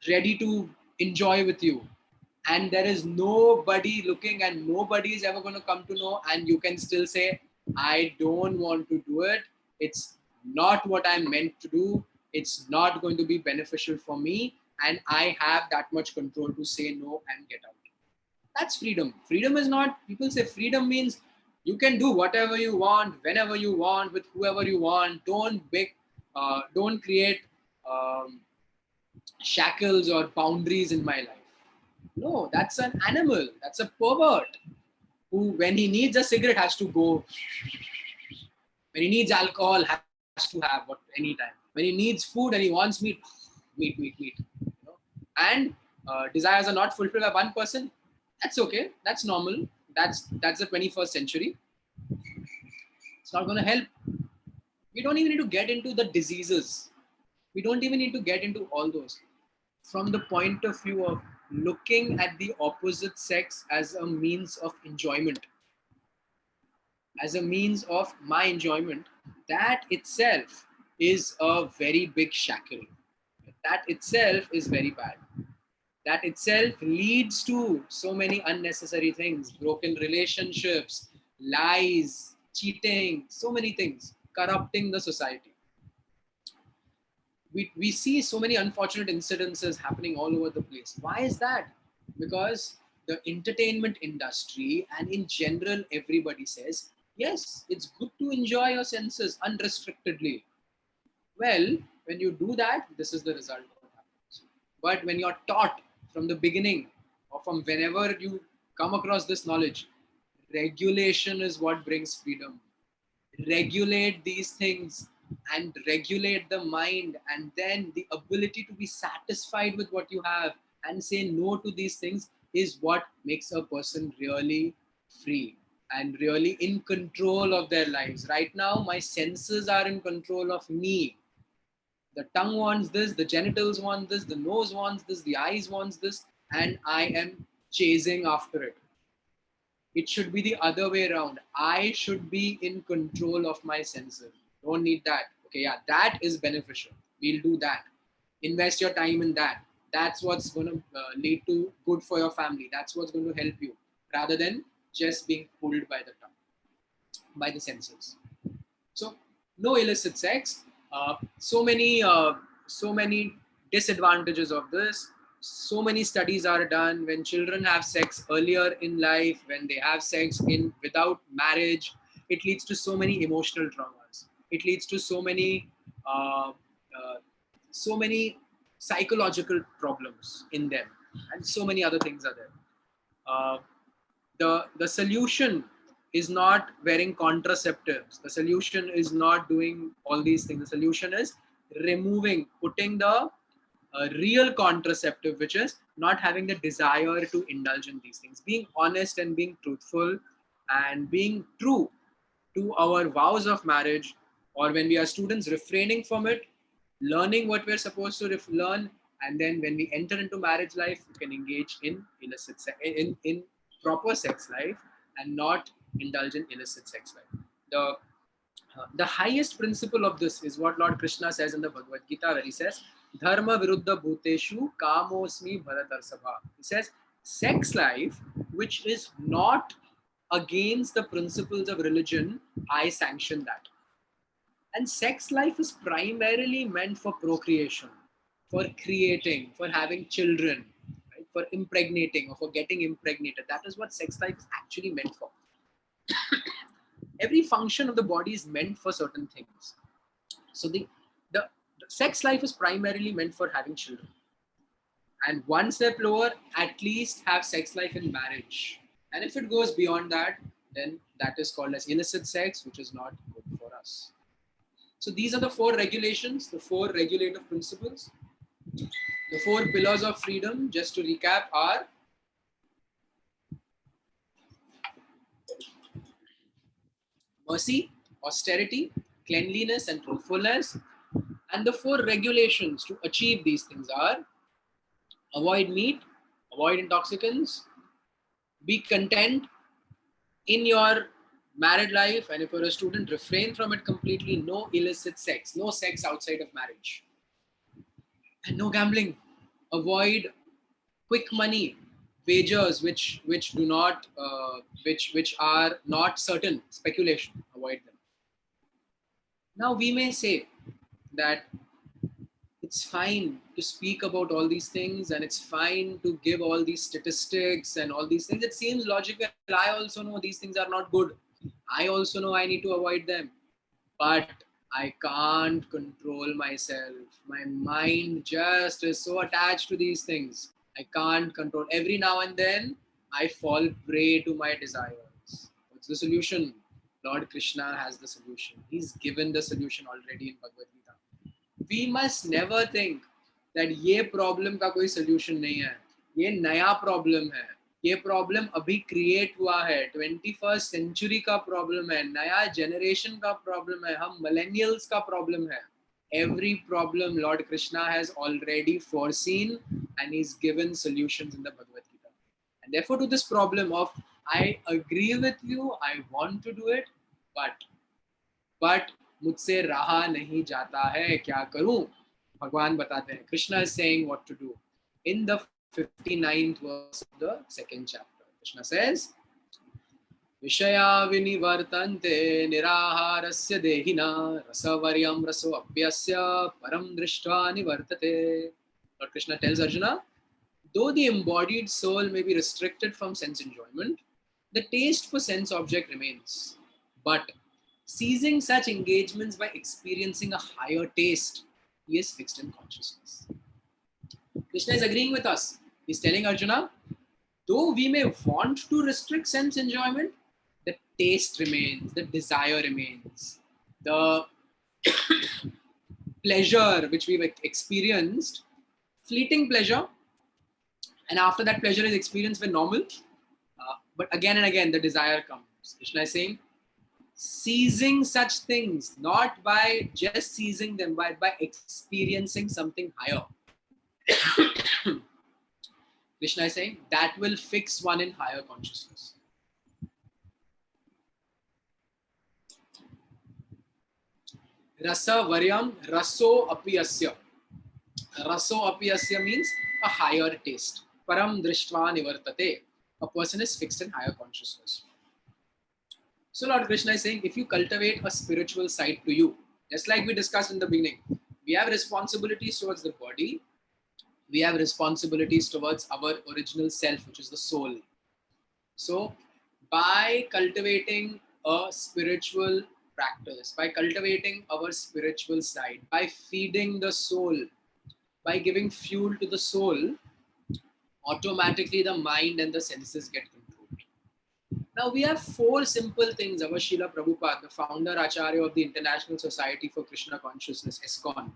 ready to enjoy with you. And there is nobody looking, and nobody is ever going to come to know, and you can still say, I don't want to do it. It's not what I'm meant to do. It's not going to be beneficial for me. And I have that much control to say no and get out. That's freedom. Freedom is not, people say freedom means you can do whatever you want, whenever you want, with whoever you want. Don't create um, shackles or boundaries in my life. No, that's an animal. That's a pervert who, when he needs a cigarette, has to go. When he needs alcohol, has to have what anytime. When he needs food and he wants meat, meat. And desires are not fulfilled by one person. That's okay. That's normal. That's the 21st century. It's not going to help. We don't even need to get into the diseases. We don't even need to get into all those. From the point of view of looking at the opposite sex as a means of enjoyment, as a means of my enjoyment, that itself is a very big shackle. That itself is very bad. That itself leads to so many unnecessary things, broken relationships, lies, cheating, so many things, corrupting the society. We see so many unfortunate incidences happening all over the place. Why is that? Because the entertainment industry and in general everybody says, yes, it's good to enjoy your senses unrestrictedly. Well, when you do that, this is the result what happens. But when you're taught from the beginning or from whenever you come across this knowledge, regulation is what brings freedom. Regulate these things and regulate the mind, and then the ability to be satisfied with what you have and say no to these things is what makes a person really free and really in control of their lives. Right now my senses are in control of me. The tongue wants this, the genitals want this, the nose wants this, the eyes wants this, and I am chasing after it. It should be the other way around. I should be in control of my senses. Don't need that. Okay, yeah, that is beneficial. We'll do that. Invest your time in that. That's what's going to lead to good for your family. That's what's going to help you, rather than just being pulled by the tongue, by the senses. So no illicit sex. So many disadvantages of this. So many studies are done when children have sex earlier in life, when they have sex in without marriage. It leads to so many emotional traumas. It leads to uh, uh, so many psychological problems in them, and so many other things are there. Uh, the solution is not wearing contraceptives. The solution is not doing all these things. The solution is putting the real contraceptive, which is not having the desire to indulge in these things, being honest and being truthful and being true to our vows of marriage, or when we are students, refraining from it, learning what we're supposed to learn, and then when we enter into marriage life, we can engage in in proper sex life and not indulge in illicit sex life. The highest principle of this is what Lord Krishna says in the Bhagavad Gita, where he says, Dharma viruddha bhuteshu kamosmi bharatarsabha. He says, sex life, which is not against the principles of religion, I sanction that. And sex life is primarily meant for procreation, for creating, for having children, right? For impregnating or for getting impregnated. That is what sex life is actually meant for. Every function of the body is meant for certain things. So the sex life is primarily meant for having children. And one step lower, at least have sex life in marriage. And if it goes beyond that, then that is called as illicit sex, which is not good for us. So these are the four regulations, the four regulative principles. The four pillars of freedom, just to recap, are mercy, austerity, cleanliness, and truthfulness. And the four regulations to achieve these things are avoid meat, avoid intoxicants, be content in your married life, and if you're a student, refrain from it completely. No illicit sex, no sex outside of marriage, and no gambling. Avoid quick money wagers, which do not which are not certain, speculation. Avoid them. Now we may say that it's fine to speak about all these things and it's fine to give all these statistics and all these things. It seems logical. I also know these things are not good. I also know I need to avoid them. But I can't control myself. My mind just is so attached to these things. I can't control. Every now and then, I fall prey to my desires. What's the solution? Lord Krishna has the solution. He's given the solution already in Bhagavad Gita. We must never think that ये problem का कोई solution नहीं है. ये नया problem है. ये problem अभी क्रिएट हुआ है. 21st सेंचुरी का प्रॉब्लम है. नया जनरेशन का प्रॉब्लम है. हम मिलेनियल्स का प्रॉब्लम है. Every problem Lord Krishna has already foreseen and he's given solutions in the Bhagavad Gita. And therefore to this problem of I agree with you, I want to do it, but मुझसे रहा नहीं जाता है, क्या करूं? भगवान बताते हैं. Krishna is saying what to do in the 59th verse of the second chapter. Krishna says, विषया विनिवर्तन्ते निराहारस्य देहिना रसवर्यं रसो अप्यस्य परं दृष्ट्वा निवर्तते. Lord Krishna tells Arjuna, though the embodied soul may be restricted from sense enjoyment, the taste for sense object remains. But seizing such engagements by experiencing a higher taste, he is fixed in consciousness. Krishna is agreeing with us. He's telling Arjuna, though we may want to restrict sense enjoyment, the taste remains, the desire remains, the pleasure which we've experienced, fleeting pleasure, and after that pleasure is experienced, we're normal. But again and again, the desire comes. Krishna is saying, seizing such things, not by just seizing them, but by experiencing something higher. Krishna is saying that will fix one in higher consciousness. Rasa varyam raso apiyasya. Raso apiyasya means a higher taste. Param drishtva nivartate. A person is fixed in higher consciousness. So Lord Krishna is saying, if you cultivate a spiritual side to you, just like we discussed in the beginning, we have responsibilities towards the body. We have responsibilities towards our original self, which is the soul. So by cultivating a spiritual practice, by cultivating our spiritual side, by feeding the soul, by giving fuel to the soul, automatically the mind and the senses get controlled. Now we have four simple things. Our Srila Prabhupada, the founder Acharya of the International Society for Krishna Consciousness, ISKCON,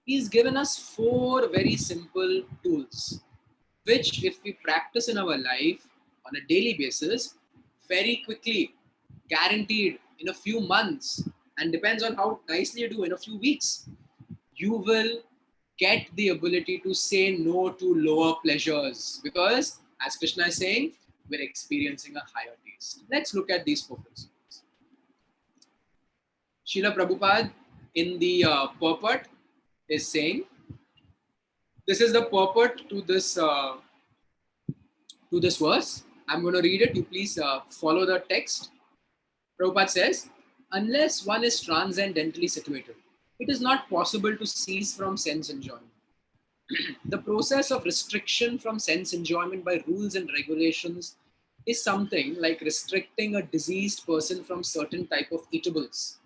he's given us four very simple tools, which if we practice in our life on a daily basis, very quickly, guaranteed in a few months, and depends on how nicely you do, in a few weeks, you will get the ability to say no to lower pleasures, because as Krishna is saying, we're experiencing a higher taste. Let's look at these four principles. Srila Prabhupada in the purport is saying, this is the purport to this verse. I'm going to read it. You please follow the text. Prabhupada says, unless one is transcendently situated, it is not possible to cease from sense enjoyment. The process of restriction from sense enjoyment by rules and regulations is something like restricting a diseased person from certain type of eatables.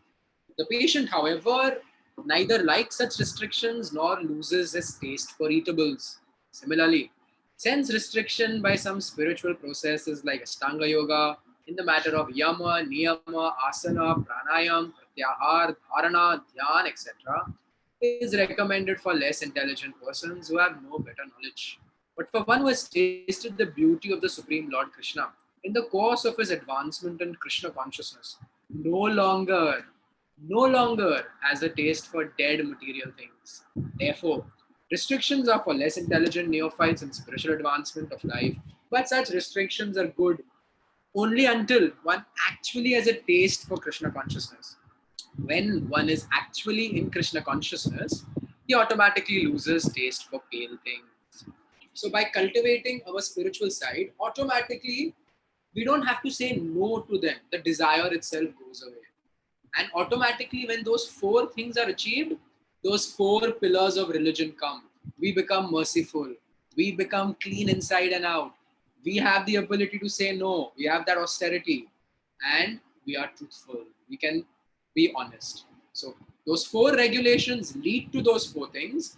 The patient, however, neither likes such restrictions nor loses his taste for eatables. Similarly, sense restriction by some spiritual processes like Ashtanga Yoga in the matter of yama, niyama, asana, pranayam, pratyahar, dharana, dhyan, etc. is recommended for less intelligent persons who have no better knowledge. But for one who has tasted the beauty of the Supreme Lord Krishna in the course of his advancement in Krishna consciousness, no longer no longer has a taste for dead material things. Therefore, restrictions are for less intelligent neophytes in spiritual advancement of life, but such restrictions are good only until one actually has a taste for Krishna consciousness. When one is actually in Krishna consciousness, he automatically loses taste for pale things. So, by cultivating our spiritual side, automatically we don't have to say no to them. The desire itself goes away. And automatically, when those four things are achieved, those four pillars of religion come. We become merciful. We become clean inside and out. We have the ability to say no. We have that austerity. And we are truthful. We can be honest. So, those four regulations lead to those four things.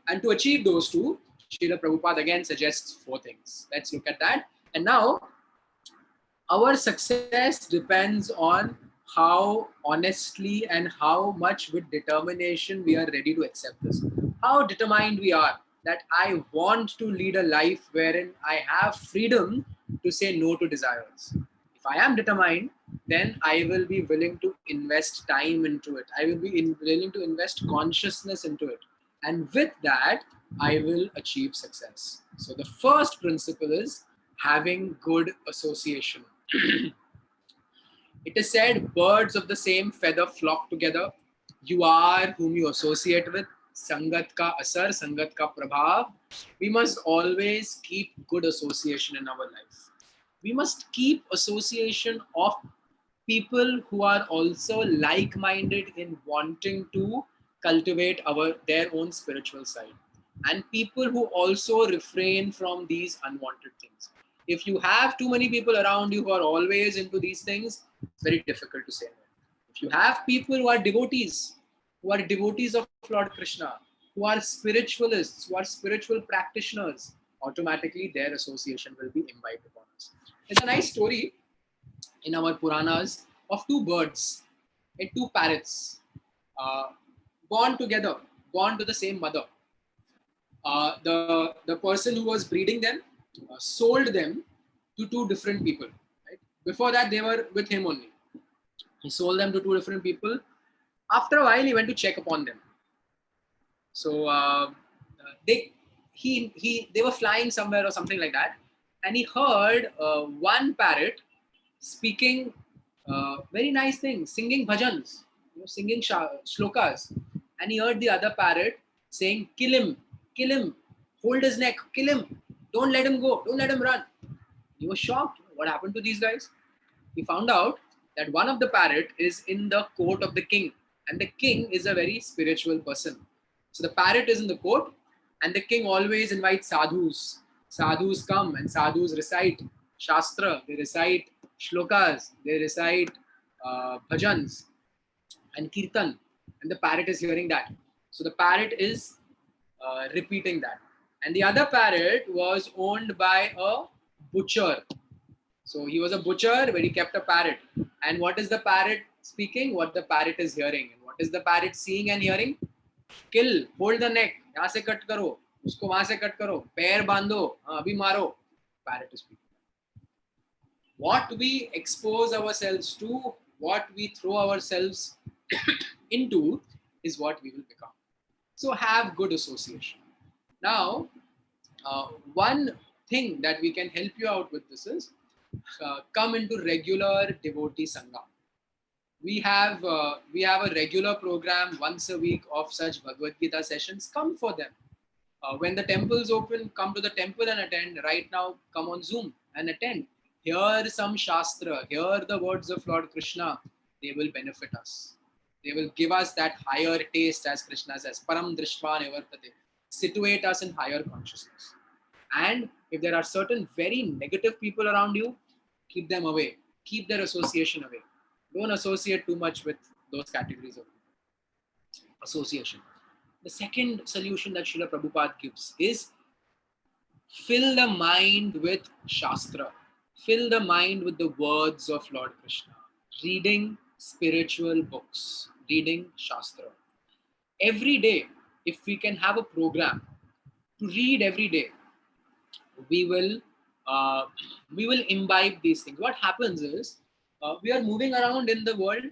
And to achieve those two, Srila Prabhupada again suggests four things. Let's look at that. And now, our success depends on how honestly and how much with determination we are ready to accept this. How determined we are that I want to lead a life wherein I have freedom to say no to desires. If I am determined, then I will be willing to invest time into it. I will be willing to invest consciousness into it. And with that, I will achieve success. So the first principle is having good association. It is said, birds of the same feather flock together. You are whom you associate with. Sangat ka asar, sangat ka prabhav. We must always keep good association in our life. We must keep association of people who are also like-minded in wanting to cultivate their own spiritual side, and people who also refrain from these unwanted things. If you have too many people around you who are always into these things, it's very difficult to say no. If you have people who are devotees of Lord Krishna, who are spiritualists, who are spiritual practitioners, automatically their association will be imbibed upon us. There's a nice story in our Puranas of two birds and two parrots uh, born together, born to the same mother. The person who was breeding them sold them to two different people. Right? Before that, they were with him only. He sold them to two different people. After a while, he went to check upon them. So they were flying somewhere or something like that, and he heard one parrot speaking very nice things, singing bhajans, singing shlokas, and he heard the other parrot saying, kill him, hold his neck, kill him, don't let him go, don't let him run." He was shocked. What happened to these guys? He found out that one of the parrot is in the court of the king, and the king is a very spiritual person. So the parrot is in the court, and the king always invites sadhus. Sadhus come and sadhus recite shastra, they recite shlokas, they recite bhajans and kirtan, and the parrot is hearing that. So the parrot is repeating that, And the other parrot was owned by a butcher. So he was a butcher where he kept a parrot. And what is the parrot speaking? What the parrot is hearing. And what is the parrot seeing and hearing? Kill, hold the neck, यहाँ से cut करो, उसको वहां से cut करो, पैर बांधो, अभी मारो. Parrot is speaking. What we expose ourselves to, what we throw ourselves into, is what we will become. So have good association. Now, one thing that we can help you out with this is come into regular devotee sangha. We have a regular program once a week of such Bhagavad Gita sessions. Come for them. When the temples open, come to the temple and attend. Right now, come on Zoom and attend. Hear some Shastra, hear the words of Lord Krishna. They will benefit us. They will give us that higher taste, as Krishna says, Param Drishtva Nivartate. Situate us in higher consciousness. And if there are certain very negative people around you, keep them away. Keep their association away. Don't associate too much with those categories of association. The second solution that Srila Prabhupada gives is fill the mind with Shastra. Fill the mind with the words of Lord Krishna. Reading spiritual books. Reading Shastra. Every day, if we can have a program to read every day, we will imbibe these things. What happens is we are moving around in the world.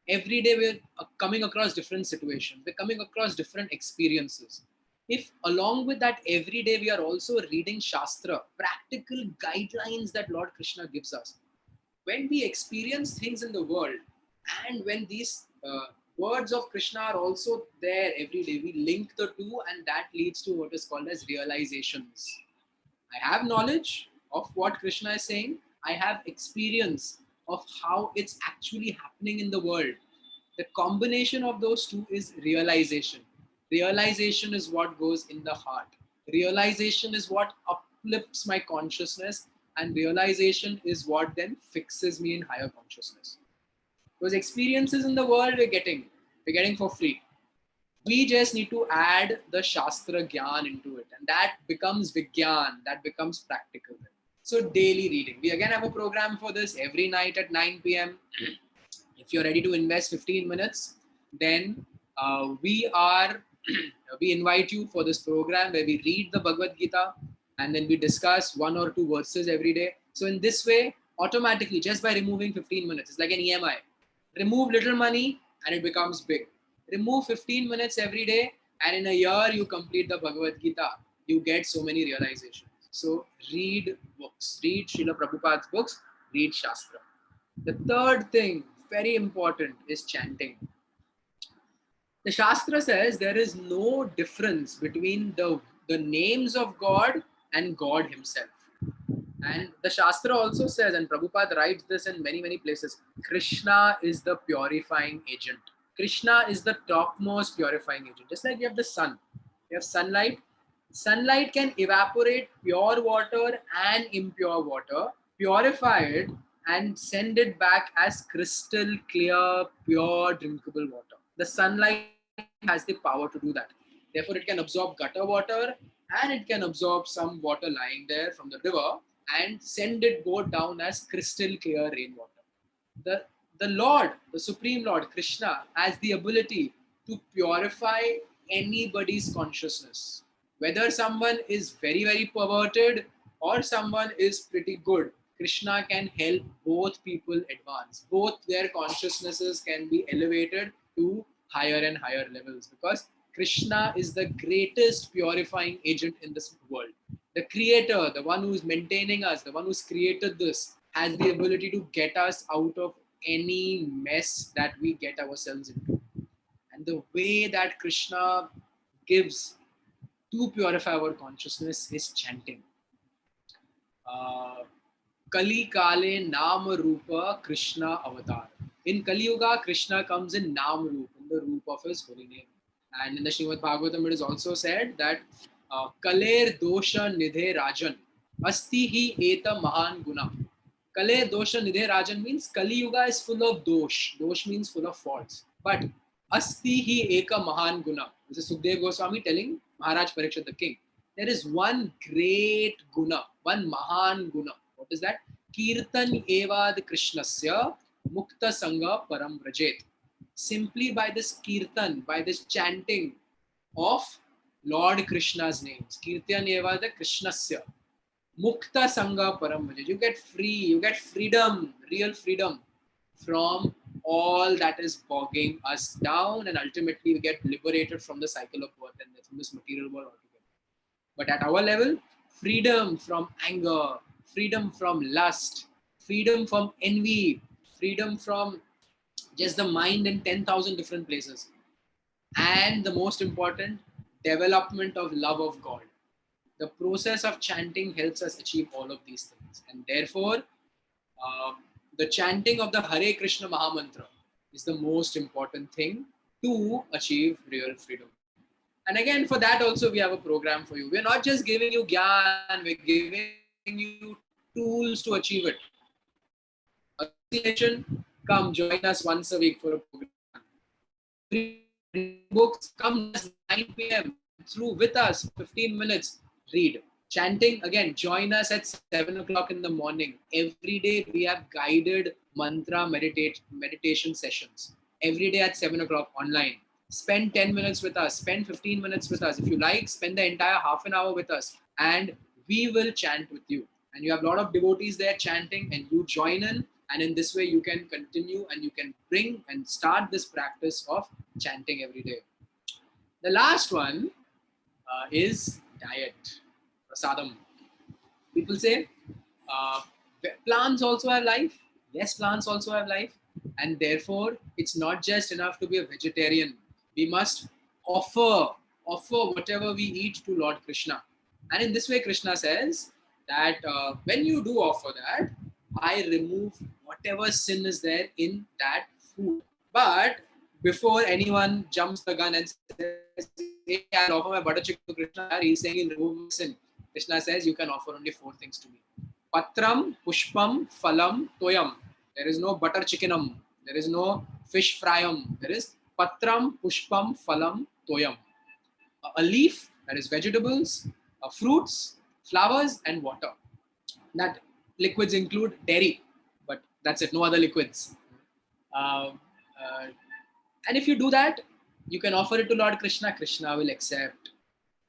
Every day we're coming across different situations. We're coming across different experiences. If along with that every day we are also reading Shastra, practical guidelines that Lord Krishna gives us, when we experience things in the world and when these words of Krishna are also there every day, we link the two and that leads to what is called as realizations. I have knowledge of what Krishna is saying. I have experience of how it's actually happening in the world. The combination of those two is realization. Realization is what goes in the heart. Realization is what uplifts my consciousness, and realization is what then fixes me in higher consciousness. Those experiences in the world we're getting for free. We just need to add the Shastra Gyan into it, and that becomes Vigyan, that becomes practical. So daily reading. We again have a program for this every night at 9 p.m. If you're ready to invest 15 minutes, then we invite you for this program where we read the Bhagavad Gita and then we discuss one or two verses every day. So in this way, automatically, just by removing 15 minutes, it's like an EMI. Remove little money and it becomes big. Remove 15 minutes every day and in a year you complete the Bhagavad Gita. You get so many realizations. So read books, read Srila Prabhupada's books, read Shastra. The third thing, very important, is chanting. The Shastra says there is no difference between the names of God and God himself. And the Shastra also says, and Prabhupada writes this in many, many places, Krishna is the purifying agent. Krishna is the topmost purifying agent. Just like you have the sun. You have sunlight. Sunlight can evaporate pure water and impure water, purify it, and send it back as crystal clear, pure, drinkable water. The sunlight has the power to do that. Therefore, it can absorb gutter water and it can absorb some water lying there from the river and send it go down as crystal clear rainwater. The Lord, the Supreme Lord, Krishna, has the ability to purify anybody's consciousness. Whether someone is very, very perverted or someone is pretty good, Krishna can help both people advance. Both their consciousnesses can be elevated to higher and higher levels because Krishna is the greatest purifying agent in this world. The creator, the one who is maintaining us, the one who's created this, has the ability to get us out of any mess that we get ourselves into. And the way that Krishna gives to purify our consciousness is chanting. Kali Kale Nam Rupa Krishna Avatar. In Kali Yuga, Krishna comes in Nam Rupa, in the root of his holy name. And in the Srimad Bhagavatam, it is also said that Kaler Dosha Nidhe Rajan Asti Hi Eta Mahan Guna. Kaler Dosha Nidhe Rajan means Kali Yuga is full of dosh. Dosh means full of faults. But Asti Hi Eka Mahan Guna. This is Sukdev Goswami telling Maharaj Parikshit the king. there is one great guna, one mahan guna. What is that? Kirtan evad Krishnasya mukta sangha param vrajet. Simply by this kirtan, by this chanting of Lord Krishna's names, Kirtan evad Krishnasya mukta sangha param vrajet. You get free, you get freedom, real freedom from all that is bogging us down, and ultimately we get liberated from the cycle of birth and death, from this material world altogether. But at our level, freedom from anger, freedom from lust, freedom from envy, freedom from just the mind in 10,000 different places. And the most important, development of love of God. The process of chanting helps us achieve all of these things. And therefore, uh, the chanting of the Hare Krishna Mahamantra is the most important thing to achieve real freedom. And again, for that also, we have a program for you. We're not just giving you gyan, we're giving you tools to achieve it. Association, come join us once a week for a program. Reading books, come just 9 p.m. through with us for 15 minutes. Read. Chanting, again, join us at 7 o'clock in the morning. Every day we have guided mantra meditation sessions. Every day at 7 o'clock online. Spend 10 minutes with us, spend 15 minutes with us. If you like, spend the entire half an hour with us, and we will chant with you. And you have a lot of devotees there chanting, and you join in. And in this way, you can continue and you can bring and start this practice of chanting every day. The last one is diet, prasadam. People say, uh, plants also have life. Yes, plants also have life. And therefore, it's not just enough to be a vegetarian. We must offer whatever we eat to Lord Krishna. And in this way, Krishna says that when you do offer that, I remove whatever sin is there in that food. But before anyone jumps the gun and says, hey, I'll offer my butter chicken to Krishna, he's saying he'll remove my sin. Krishna says you can offer only 4 things to me. Patram, Pushpam, Phalam, Toyam. There is no butter chickenum. There is no fish fryum. There is Patram, Pushpam, Phalam, Toyam. A leaf, that is vegetables, fruits, flowers, and water. That liquids include dairy, but that's it, no other liquids. Uh, uh, and if you do that, you can offer it to Lord Krishna, Krishna will accept.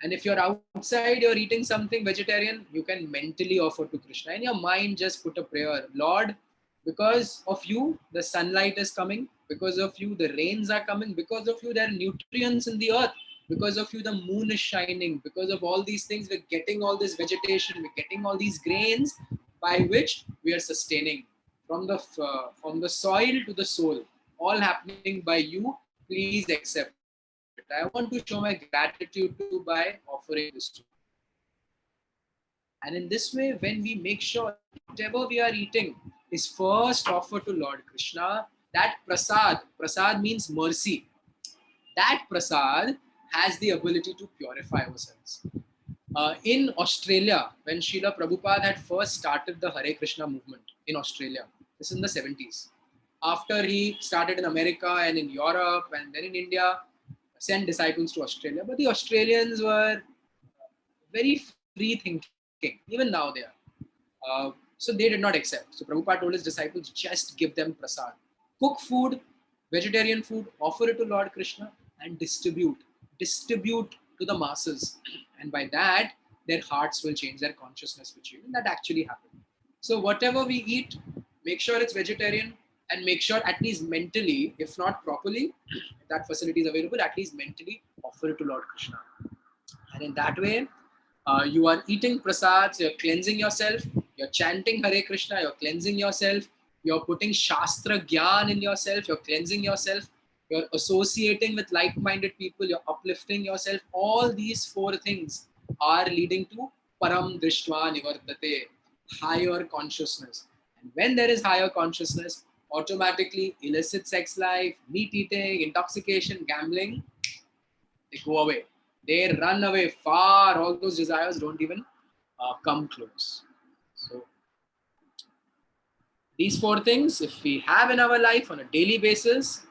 And if you're outside, you're eating something vegetarian, you can mentally offer to Krishna. In your mind, just put a prayer. Lord, because of you, the sunlight is coming. Because of you, the rains are coming. Because of you, there are nutrients in the earth. Because of you, the moon is shining. Because of all these things, we're getting all this vegetation. We're getting all these grains by which we are sustaining. From the soil to the soul, all happening by you. Please accept it. I want to show my gratitude to you by offering this to you. And in this way, when we make sure that whatever we are eating is first offered to Lord Krishna, that prasad means mercy. That prasad has the ability to purify ourselves. In Australia, when Srila Prabhupada had first started the Hare Krishna movement in Australia, this is in the 70s. After he started in America and in Europe and then in India, sent disciples to Australia. But the Australians were very free thinking, even now they are. So they did not accept. So Prabhupada told his disciples, just give them prasad. Cook food, vegetarian food, offer it to Lord Krishna and distribute to the masses. And by that, their hearts will change, their consciousness will change. And that actually happened. So whatever we eat, make sure it's vegetarian and make sure at least mentally, if not properly, if that facility is available, at least mentally offer it to Lord Krishna. And in that way, you are eating prasads, you're cleansing yourself, you're chanting Hare Krishna, you're cleansing yourself, you're putting Shastra Gyan in yourself, you're cleansing yourself, you're associating with like-minded people, you're uplifting yourself. All these 4 things are leading to Param Drishtva Nivardate, higher consciousness. And when there is higher consciousness, automatically illicit sex life, meat eating, intoxication, gambling, they go away. They run away far. All those desires don't even come close. So these 4 things, if we have in our life on a daily basis,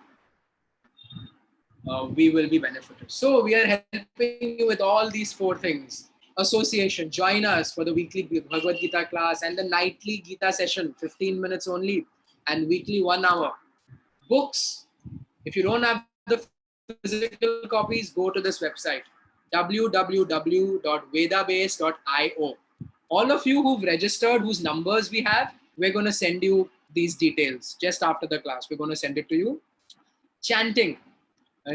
we will be benefited. So we are helping you with all these 4 things. association, join us for the weekly Bhagavad Gita class and the nightly Gita session, 15 minutes only, and weekly 1 hour. Books. If you don't have the physical copies, go to this website, www.vedabase.io. All of you who've registered, whose numbers we have, we're going to send you these details just after the class. We're going to send it to you. Chanting,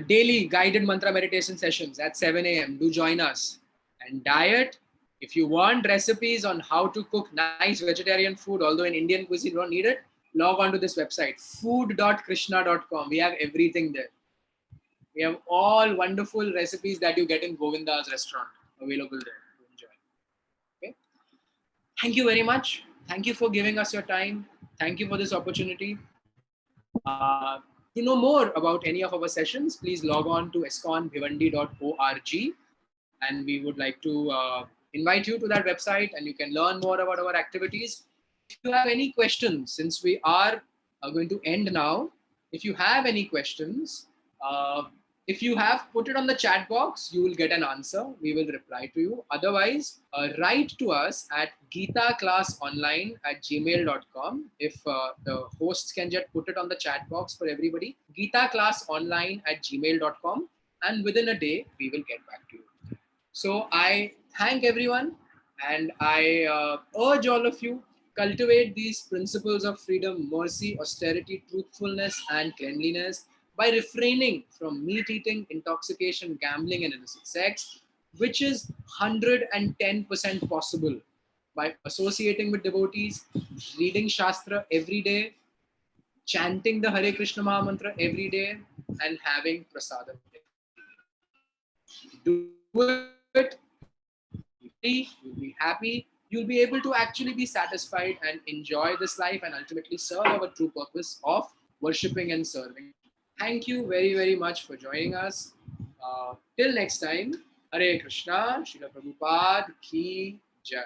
daily guided mantra meditation sessions at 7 a.m. Do join us. And diet, if you want recipes on how to cook nice vegetarian food, although in Indian cuisine you don't need it, log on to this website, food.krishna.com. We have everything there. We have all wonderful recipes that you get in Govinda's restaurant available there to enjoy. Okay. Thank you very much. Thank you for giving us your time. Thank you for this opportunity. To know more about any of our sessions, please log on to esconbhivandi.org, and we would like to invite you to that website, and you can learn more about our activities. If you have any questions, since we are going to end now, if you have any questions, if you have put it on the chat box, you will get an answer. We will reply to you. Otherwise, write to us at geetaclassonline@gmail.com. If the hosts can just put it on the chat box for everybody, geetaclassonline@gmail.com. And within a day, we will get back to you. So I thank everyone, and I urge all of you, cultivate these principles of freedom, mercy, austerity, truthfulness, and cleanliness by refraining from meat eating, intoxication, gambling, and illicit sex, which is 110% possible by associating with devotees, reading Shastra every day, chanting the Hare Krishna Maha Mantra every day, and having prasadam every day. Do it, you'll be free, you'll be happy, you'll be able to actually be satisfied and enjoy this life and ultimately serve our true purpose of worshipping and serving. Thank you very, very much for joining us. Till next time, Hare Krishna, Srila Prabhupada Ki Jai.